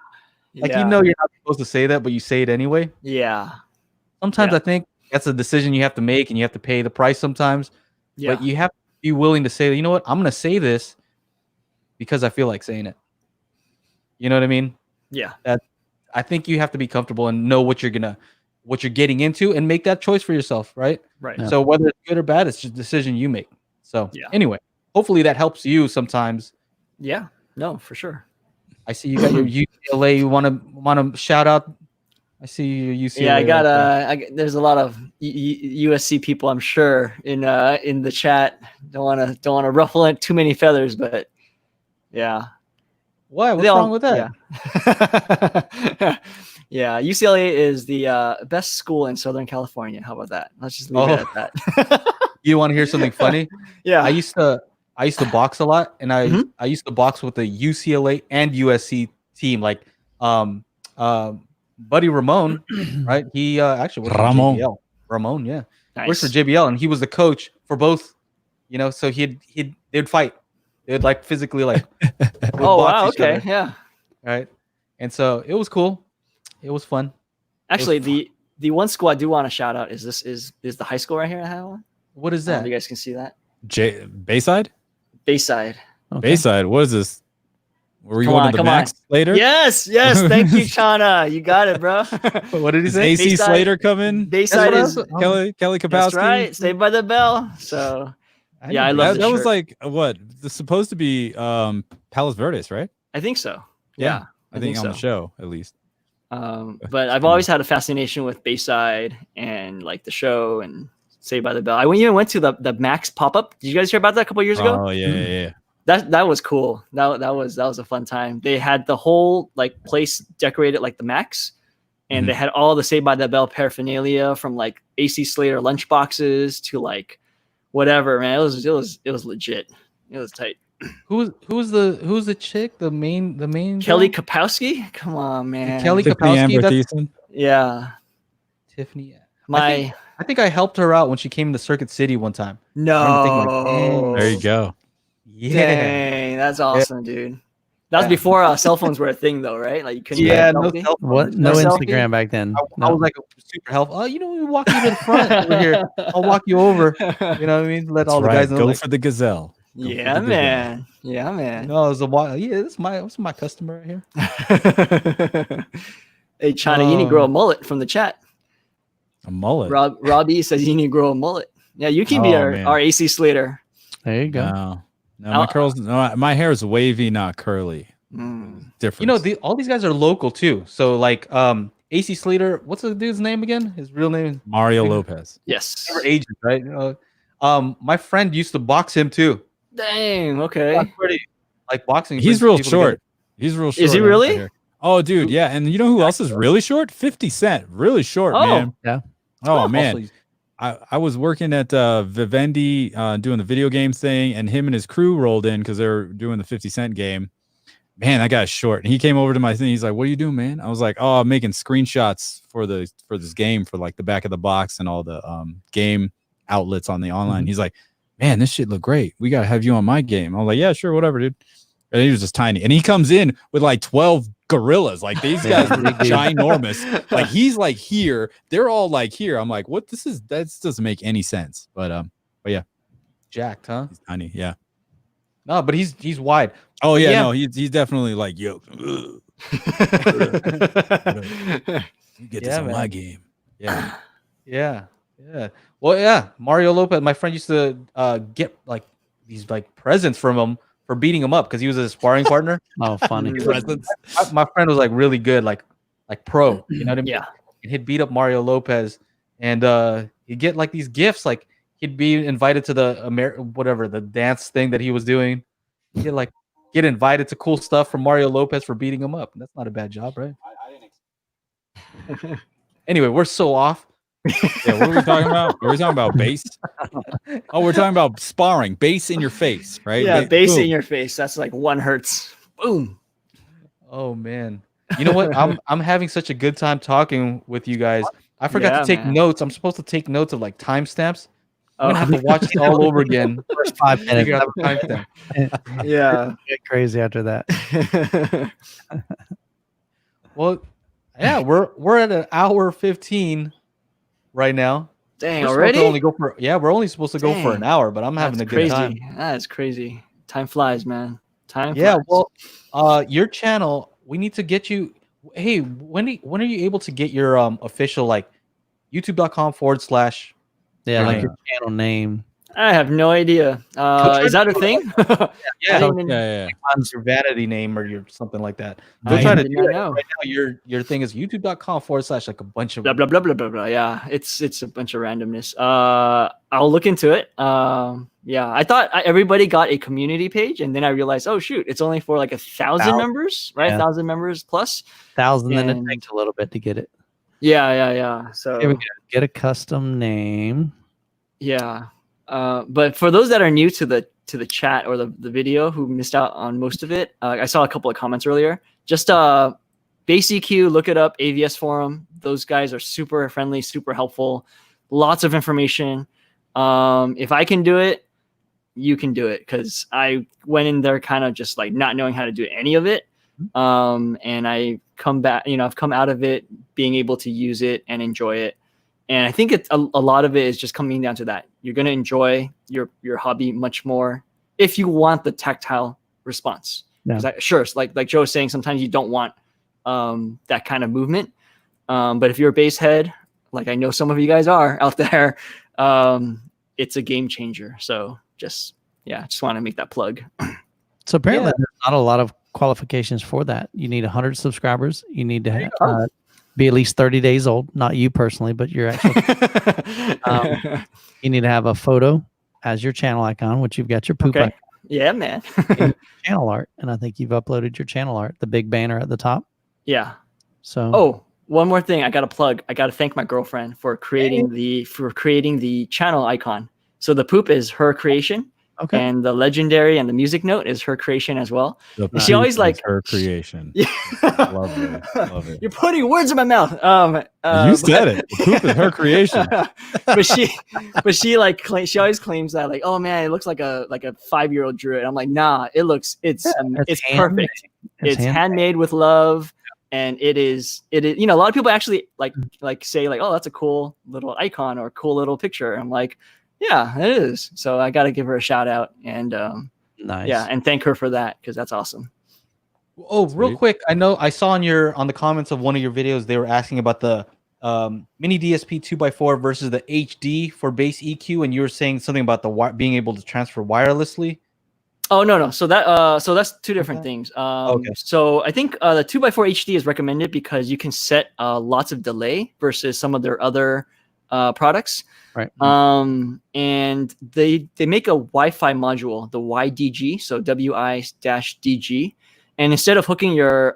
mean? Like, you know, you're not supposed to say that, but you say it anyway. Yeah. Sometimes I think that's a decision you have to make and you have to pay the price sometimes. Yeah. But you have to be willing to say, you know what, I'm going to say this because I feel like saying it. You know what I mean? Yeah. I think you have to be comfortable and know what you're getting into and make that choice for yourself, right? Right. Yeah. So whether it's good or bad, it's just a decision you make. So Yeah. anyway, hopefully that helps you sometimes. Yeah. No, for sure. I see you got your UCLA. You want to shout out? I see your UCLA. Yeah, I got there's a lot of USC people, I'm sure, in the chat. Don't want to ruffle too many feathers, but yeah. Why? What's wrong with that? Yeah. Yeah, UCLA is the best school in Southern California. How about that? Let's just leave it at that. You want to hear something funny? Yeah. I used to box a lot, and I used to box with the UCLA and USC team. Like Buddy Ramon, right? He actually works for JBL. Ramon, yeah. Nice. Works for JBL, and he was the coach for both, so they'd fight. They'd like physically like oh wow, okay. Other, yeah. Right. And so it was cool. It was fun. Actually, the one school I do want to shout out is the high school right here. I have one. What is that? You guys can see that. Bayside? Bayside. Okay. Bayside. What is this? Were you going to the Max later? Yes. Thank you, Chana. You got it, bro. What did he say? AC Slater coming. Bayside is Kelly Kapowski. That's right. Saved by the Bell. So yeah, I love that was like what? It's supposed to be Palos Verdes, right? I think so. Yeah. I think on the show at least. But I've always had a fascination with Bayside and like the show and Saved by the Bell. I even went to the Max pop-up. Did you guys hear about that a couple years ago? Oh yeah. That was cool. That was a fun time. They had the whole like place decorated like the Max, and they had all the Saved by the Bell paraphernalia from like AC Slater lunchboxes to like whatever. Man, it was legit. It was tight. Who's the chick? The main Kelly girl? Kapowski? Come on, man. Kelly Tiffany Kapowski. Yeah. Tiffany. I think I helped her out when she came to Circuit City one time. No. There you go. Yeah. Dang, that's awesome, dude. That was before cell phones were a thing, though, right? Like you couldn't. No cell phone. No Instagram back then. I was like super helpful. Oh, we walk you to the front over here. I'll walk you over. You know what I mean? Let all the guys know. Go for the gazelle. Yeah, man. Yeah, man. No, it was that's my customer right here. Hey, China, you need to grow a mullet from the chat. A mullet. Robbie says you need to grow a mullet. Yeah, you can be our AC Slater. There you go. No, my hair is wavy, not curly. Different. All these guys are local too. So like AC Slater, what's the dude's name again? His real name is Mario Lopez. Yes. Never ages, right? My friend used to box him too. Dang, okay. That's pretty like boxing. He's real short. He's real short. Is he really? Oh, dude, yeah. And you know who else is really short? 50 Cent. Really short, man. Yeah. Oh, man. I was working at Vivendi doing the video game thing, and him and his crew rolled in because they were doing the 50 Cent game. Man, that guy's short. And he came over to my thing. He's like, "What are you doing, man?" I was like, "Oh, I'm making screenshots for this game for like the back of the box and all the game outlets on the online." He's like, "Man, this shit look great. We gotta have you on my game." I was like, "Yeah, sure, whatever, dude." And he was just tiny, and he comes in with like 12 gorillas. Like these guys are ginormous. Like he's like here, they're all like here. I'm like, what? That doesn't make any sense. But yeah, jacked, huh? He's tiny, yeah. No, but he's wide. Oh yeah, no, he's definitely like yo. You get this on my game. Yeah. Yeah. Well, yeah. Mario Lopez, my friend used to get like these like presents from him for beating him up because he was a sparring partner. Oh, funny. Presents. My friend was like really good, like pro. You know what I mean? Yeah. And he'd beat up Mario Lopez, and he'd get like these gifts. Like he'd be invited to the dance thing that he was doing. He'd like get invited to cool stuff from Mario Lopez for beating him up. That's not a bad job, right? Anyway, we're so off. Yeah, what are we talking about? Are we talking about base? Oh, we're talking about sparring. Base in your face, right? Yeah, base in your face. That's like one hertz. Boom. Oh man. You know what? I'm having such a good time talking with you guys. I forgot to take notes. I'm supposed to take notes of like timestamps. I'm gonna have to watch it all over again. First 5 minutes. Yeah. Get crazy after that. Well, yeah, we're at an hour 15 right now. Dang, We're already? supposed to only go for we're only supposed to go for an hour, but I'm having a good time. That's crazy. Time flies, man. Time Yeah, flies. well, your channel, we need to get you. Hey, when are you able to get your official like youtube.com/? Yeah, like your channel name. I have no idea. Is that a thing? Yeah. Your vanity name or your something like that. Go try to do that right now. Your thing is youtube.com/ like a bunch of blah blah blah blah blah blah. Yeah, it's a bunch of randomness. I'll look into it. Yeah, I thought everybody got a community page, and then I realized, oh shoot, it's only for like 1,000 members, right? 1,000 members plus. 1,000, then it takes a little bit to get it. Yeah. So here we go. Get a custom name. Yeah. But for those that are new to the chat or the video who missed out on most of it, I saw a couple of comments earlier. Just Base EQ, look it up, AVS forum. Those guys are super friendly, super helpful, lots of information. If I can do it, you can do it, because I went in there kind of just like not knowing how to do any of it. And I come back, I've come out of it being able to use it and enjoy it. And I think a lot of it is just coming down to that. You're going to enjoy your hobby much more if you want the tactile response. Yeah. Sure, like Joe was saying, sometimes you don't want that kind of movement. But if you're a bass head, like I know some of you guys are out there, it's a game changer. So just want to make that plug. So apparently there's not a lot of qualifications for that. You need 100 subscribers. You need to have be at least 30 days old. Not you personally, but your actual. You need to have a photo as your channel icon, which you've got your poop icon. Yeah, man. Channel art, and I think you've uploaded your channel art, the big banner at the top. Yeah. So. One more thing I got to plug. I got to thank my girlfriend for creating the channel icon. So the poop is her creation. Okay. And the legendary and the music note is her creation as well. She always like her creation. Yeah. Love it. You're putting words in my mouth. You said it. The poop is her creation. but she always claims that like, oh man, it looks like a 5-year-old drew it. I'm like, nah, it's perfect. It's handmade with love. And it is, a lot of people actually like say like, oh, that's a cool little icon or cool little picture. I'm like, yeah, it is. So I got to give her a shout out and nice. Yeah, and thank her for that, because that's awesome. Oh, real quick, I know I saw on the comments of one of your videos they were asking about the mini DSP 2x4 versus the HD for bass EQ, and you were saying something about the being able to transfer wirelessly. Oh no. So that's two different things. So I think the 2x4 HD is recommended because you can set lots of delay versus some of their other products. Right. And they make a Wi-Fi module, the YDG, so WI-DG, and instead of hooking your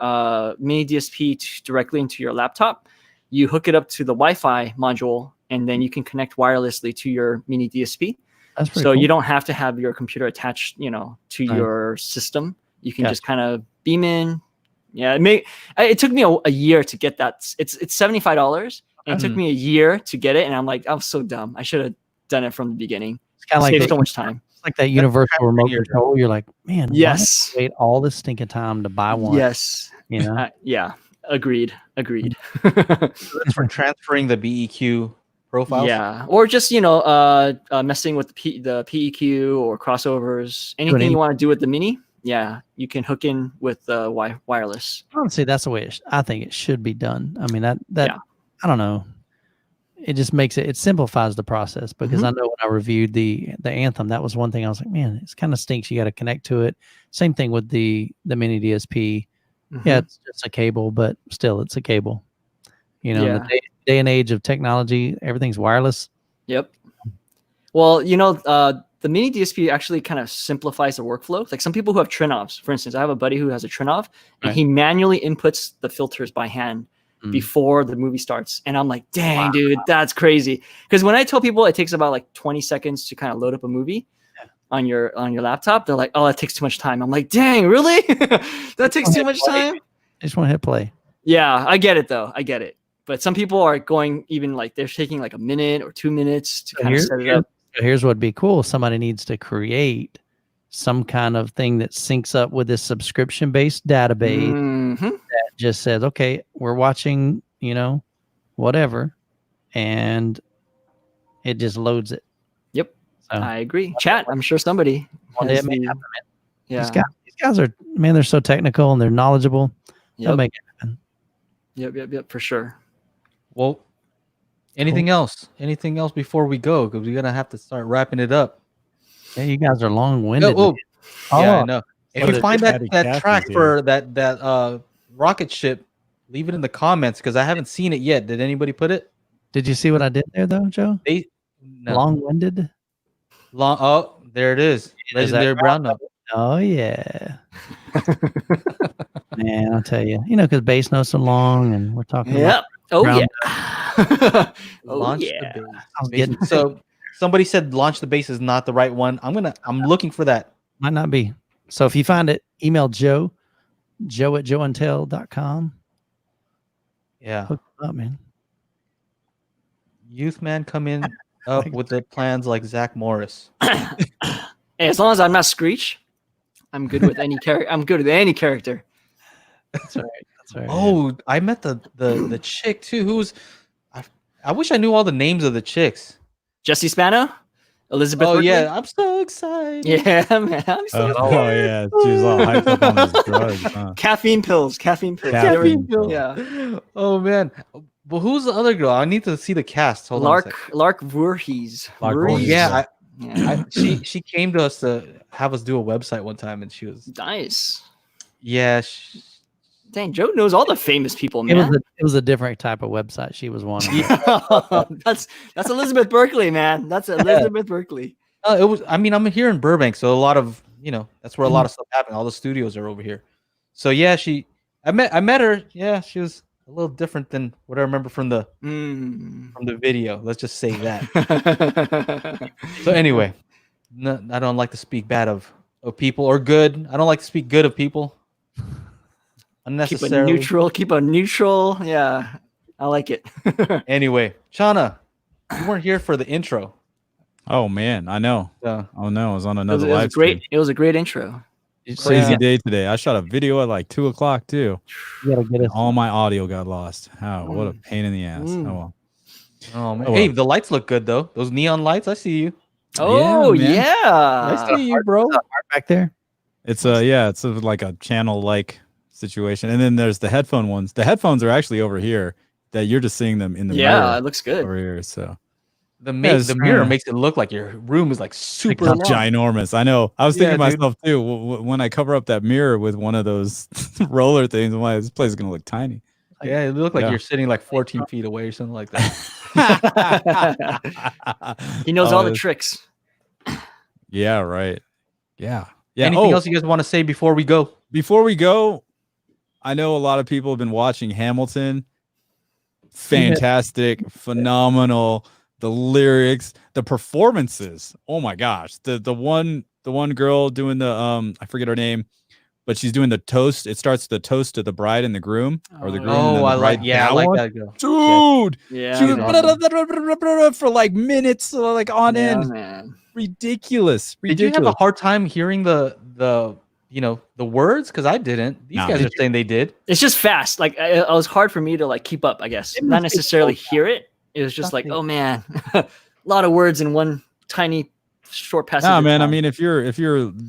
mini DSP directly into your laptop, you hook it up to the Wi-Fi module, and then you can connect wirelessly to your mini DSP. That's pretty so cool. You don't have to have your computer attached, to your system. You can just kind of beam in. Yeah, it took me a year to get that. It's $75. And it took me a year to get it, and I'm like, I'm so dumb. I should have done it from the beginning. It's kind of like so much time. It's like that universal remote control. You're like, man, yes, why wait all this stinking time to buy one. Yes, yeah, agreed. That's for transferring the BEQ profiles. Yeah, or just messing with the PEQ or crossovers. Anything you want to do with the mini. Yeah, you can hook in with the wireless. Honestly, that's the way I think it should be done. I mean that. I don't know. It just makes it simplifies the process, because I know when I reviewed the Anthem, that was one thing I was like, man, it kind of stinks. You got to connect to it. Same thing with the mini DSP. Yeah, it's just a cable, but still it's a cable. In the day and age of technology, everything's wireless. Yep. Well, the mini DSP actually kind of simplifies the workflow. Like some people who have Trinovs, for instance, I have a buddy who has a Trinov, and he manually inputs the filters by hand before the movie starts. And I'm like, dang, dude, that's crazy. Because when I tell people it takes about like 20 seconds to kind of load up a movie on your laptop, they're like, oh, that takes too much time. I'm like, dang, really? That takes too much time? I just want to hit play. Yeah, I get it though. I get it. But some people are going even like they're taking like a minute or 2 minutes to kind of set it up. Here's what'd be cool. Somebody needs to create some kind of thing that syncs up with this subscription-based database that just says, okay, we're watching, whatever, and it just loads it. Yep. So, I agree. Chat. I'm sure somebody. one day has it may the- happen, man. yeah. These guys are, man, they're so technical and they're knowledgeable. They'll Yep. make it happen. Yep. For sure. Well, anything else? Anything else before we go? Because we're gonna have to start wrapping it up. Yeah, you guys are long-winded. Oh, yeah, I know. If So you the find that Caddy track Cathy's for that rocket ship, leave it in the comments because I haven't seen it yet. Did anybody put it? Did you see what I did there, though, Joe? No. Long-winded. Oh, there it is. Legendary brown note. Oh yeah. Man, I'll tell you. Because bass notes are long, and we're talking. Yep. Oh ground- yeah. Oh Launch yeah. the I was base. getting- So somebody said launch the base is not the right one. I'm looking for that. Might not be. So if you find it, email Joe at joeuntil.com. Yeah. Hook it up, man. Youth man come in up with the plans like Zach Morris. Hey, as long as I'm not Screech, I'm good with any character. I'm good with any character. That's right. That's right. Oh, I met the chick too. Who's I wish I knew all the names of the chicks. Jesse Spano, Elizabeth. Oh Berkley? yeah, I'm so excited. Yeah, man. I'm so Oh yeah, she was all hyped up on those drugs. Huh? Caffeine pills. Caffeine pills. Yeah. Oh man. But who's the other girl? I need to see the cast. Hold on a second. Lark Voorhees. Lark Oh Voorhees. yeah, Yeah. she came to us to have us do a website one time, and she was Nice. yeah. Dang, Joe knows all the famous people, It man. was a different type of website. She was one. that's Elizabeth Berkley, man. That's Elizabeth Berkley. It was. I mean, I'm here in Burbank, so a lot of that's where a lot of stuff happened. All the studios are over here. So yeah, I met her. Yeah, she was a little different than what I remember from the video. Let's just say that. So anyway, no, I don't like to speak bad of people or good. I don't like to speak good of people. Unnecessarily. Keep a neutral. Yeah, I like it. Anyway, Chana, you weren't here for the intro. Oh man, I know. So, Oh no, I was on It another was live stream. It was a great intro. Crazy day today. I shot a video at like 2:00 too. You gotta get us. All my audio got lost. How? What a pain in the ass. Oh well. oh man. Oh, Hey, well. the lights look good though. Those neon lights, I see you. Oh man. yeah. I see you, bro. Back there. It's it's like a channel like situation. And then there's the headphone ones. The headphones are actually over here. That you're just seeing them in the Yeah, mirror it looks good. over here. So The it's, mirror makes it look like your room is like super it's long. ginormous. I know. I was thinking Yeah, to myself too. When I cover up that mirror with one of those roller things, I'm like, this place is gonna look tiny. Yeah, it looked like Yeah. you're sitting like 14 feet away or something like that. He knows all the it's- tricks. Yeah. Right. Yeah. Yeah. Anything else you guys want to say before we go? Before we go, I know a lot of people have been watching Hamilton. Fantastic, phenomenal. The lyrics, the performances. Oh my gosh. The one girl doing the I forget her name, but she's doing the toast. It starts the toast to the bride and the groom, or the groom. and then the bride. I like one. that girl. Dude, Yeah. she was man. for like minutes, like on Yeah, end. man. Ridiculous. Did you have a hard time hearing the words? Because I didn't. These No. guys are saying they did. It's just fast. Like it was hard for me to like keep up. I guess It not must be necessarily so hear it. It was just like, Something- oh man, a lot of words in one tiny short passage. Nah, of man. I time. mean, if you're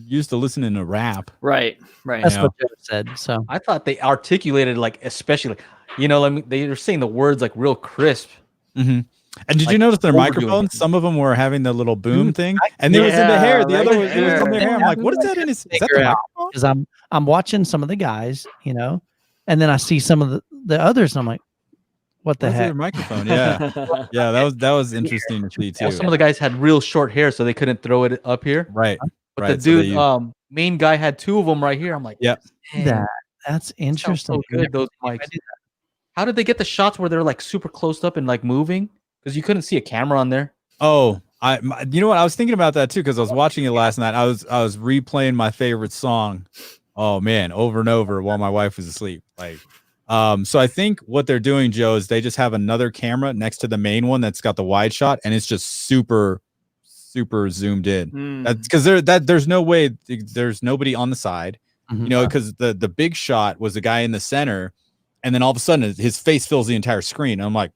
used to listening to rap, right. That's Yeah. what Joe said. So I thought they articulated like especially they were saying the words like real crisp. and did you Like, notice their overdoing microphones? it. Some of them were having the little boom thing, and it was in the hair. The Yeah, other right was it was in their hair. I'm like, what is that in his? Is that Figure the out. microphone? because I'm watching some of the guys, and then I see some of the others, and I'm like, what the Where's their heck? microphone? Yeah, yeah. That was interesting to see Well, too. some of the guys had real short hair, so they couldn't throw it up here. Right. But right. the so they dude, used- main guy had two of them right here. I'm like, Yep. "Dang, That's sounds interesting. so good. Those mics. How did they get the shots where they're like super close up and like moving? Because you couldn't see a camera on there. Oh, you know what? I was thinking about that too because I was watching it last night. I was replaying my favorite song. Oh man, over and over while my wife was asleep. Like, so I think what they're doing, Joe, is they just have another camera next to the main one that's got the wide shot, and it's just super zoomed in. That's because there's no way there's nobody on the side, because the big shot was the guy in the center, and then all of a sudden his face fills the entire screen. I'm like,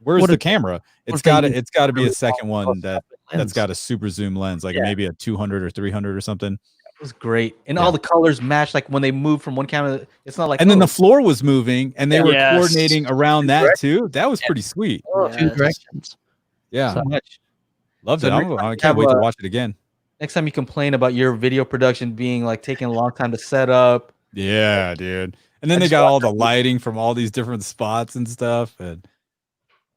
Where's What the if- camera? It's got to be a second one that's got a super zoom lens, like maybe a 200 or 300 or something. It was great, and all the colors matched. Like when they moved from one camera, it's not like. And then the floor was moving, and they were coordinating around that too. That was pretty sweet. Two directions. Yeah, So much. Loved it. I can't wait to watch it again. Next time you complain about your video production being like taking a long time to set up. Yeah, dude. And then they got all the lighting from all these different spots and stuff, and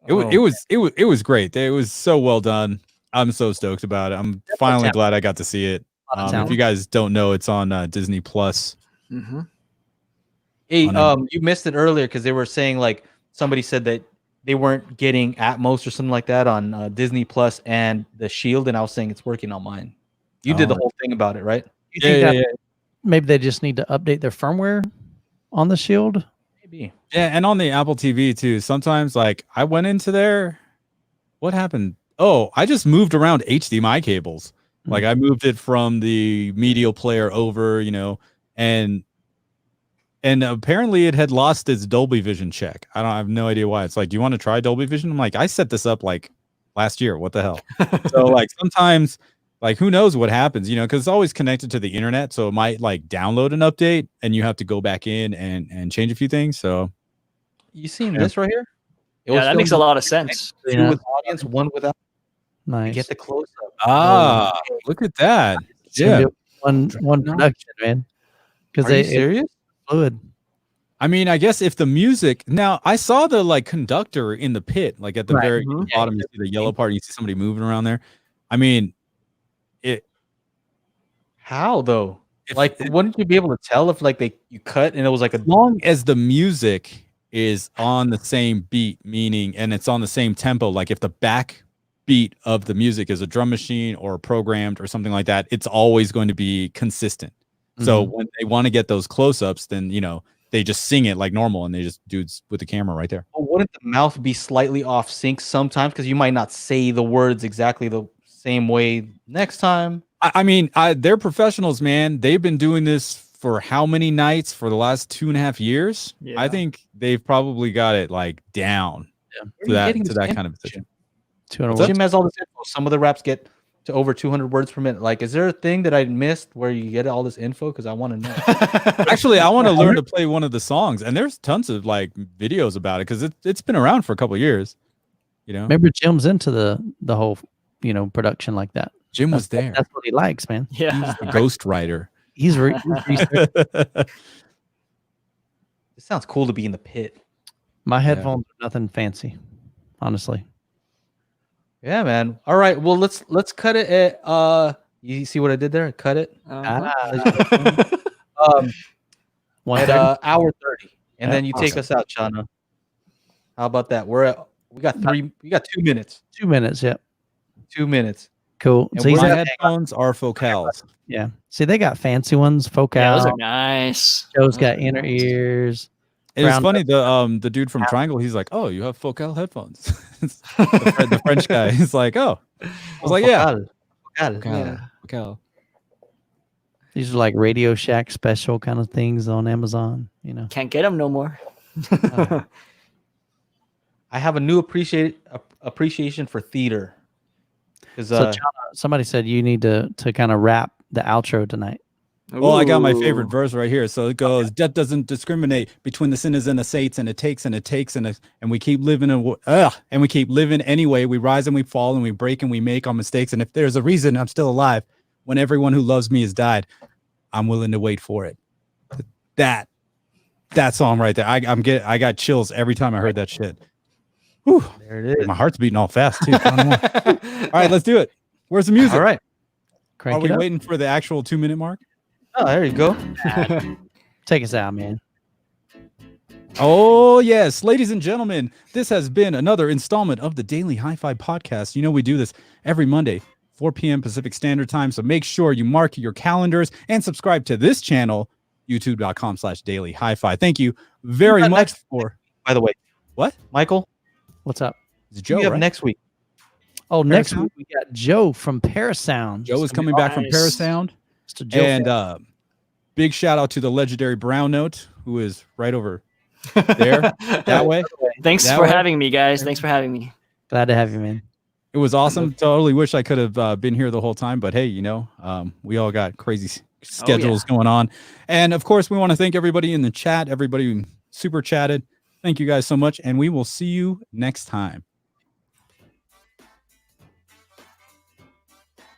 it was great. It was so well done. I'm so stoked about it. I'm finally glad I got to see it. If you guys don't know, it's on Disney Plus. Mm-hmm. Hey, you missed it earlier because they were saying like somebody said that they weren't getting Atmos or something like that on Disney Plus and the Shield, and I was saying it's working on mine. You did the whole thing about it, right? You think maybe they just need to update their firmware on the Shield? Maybe. Yeah, and on the Apple TV too. Sometimes, like, I went into there. What happened? Oh, I just moved around HDMI cables. Like, I moved it from the media player over, and apparently it had lost its Dolby Vision check. I have no idea why. It's like, do you want to try Dolby Vision? I'm like, I set this up like last year. What the hell? So like sometimes, like, who knows what happens, because it's always connected to the internet. So it might like download an update and you have to go back in and change a few things. So you seen this right here? That makes a lot of sense. Two with audience, one without. Nice. Get the close up. Look at that. Yeah. One production, man. Because Are you serious? Fluid. I mean, I guess if the music now, I saw the like conductor in the pit, like at the very bottom, you see the yellow part, you see somebody moving around there. I mean, how though? Wouldn't you be able to tell if like you cut and it was like as long as the music is on the same beat, meaning, and it's on the same tempo, like if the back beat of the music is a drum machine or programmed or something like that, it's always going to be consistent. So when they want to get those close-ups, then they just sing it like normal, and they just dudes with the camera right there. Well, wouldn't the mouth be slightly off sync sometimes because you might not say the words exactly the same way next time? I mean, they're professionals, man. They've been doing this for how many nights for the last 2.5 years? Yeah. I think they've probably got it like down to that kind of position. Jim has all this info. Some of the raps get to over 200 words per minute. Like, is there a thing that I missed where you get all this info? Because I want to know. Actually, I want to learn to play one of the songs, and there's tons of like videos about it because it's been around for a couple of years. Maybe Jim's into the whole production like that. Jim was there. That's what he likes, man. Yeah, he's the ghost writer. He's It sounds cool to be in the pit. My headphones are nothing fancy, honestly. Yeah, man. All right. Well, let's cut it at you see what I did there? I cut it. At hour 30. And then you take us out, Chana. How about that? We got 2 minutes. 2 minutes, yep. 2 minutes. Cool. And so my headphones are focals. Yeah. See, they got fancy ones, focal. Yeah, those are nice. Joe's got inner ears. It was funny. The dude from Triangle, he's like, "Oh, you have focal headphones." the French guy, he's like, "Oh," I was like, "Yeah, focal." These are like Radio Shack special kind of things on Amazon. Can't get them no more. I have a new appreciation for theater. So somebody said you need to kind of rap the outro tonight. Well, I got my favorite verse right here. So it goes, "Death doesn't discriminate between the sinners and the saints, and it takes and we keep living and we keep living anyway. We rise and we fall and we break and we make our mistakes. And if there's a reason I'm still alive, when everyone who loves me has died, I'm willing to wait for it." That song right there. I got chills every time I heard that shit. Whew. There it is. My heart's beating all fast too. All right, let's do it. Where's the music? All right. Are we waiting for the actual 2-minute mark? Oh, there you go. Take us out, man. Oh, yes. Ladies and gentlemen, this has been another installment of the Daily HiFi Podcast. We do this every Monday, 4 p.m. Pacific Standard Time. So make sure you mark your calendars and subscribe to this channel, youtube.com/Daily HiFi. Thank you very much for. By the way, what? Michael? What's up? It's Joe, you have right? next week. Oh, next week we got Joe from Parasound. Joe is coming back from Parasound. And big shout out to the legendary Brown Note, who is right over there, that way. Thanks for having me, guys. Thanks for having me. Glad to have you, man. It was awesome. Totally wish I could have been here the whole time, but hey, we all got crazy schedules going on. And of course, we want to thank everybody in the chat, everybody who super chatted. Thank you guys so much, and we will see you next time.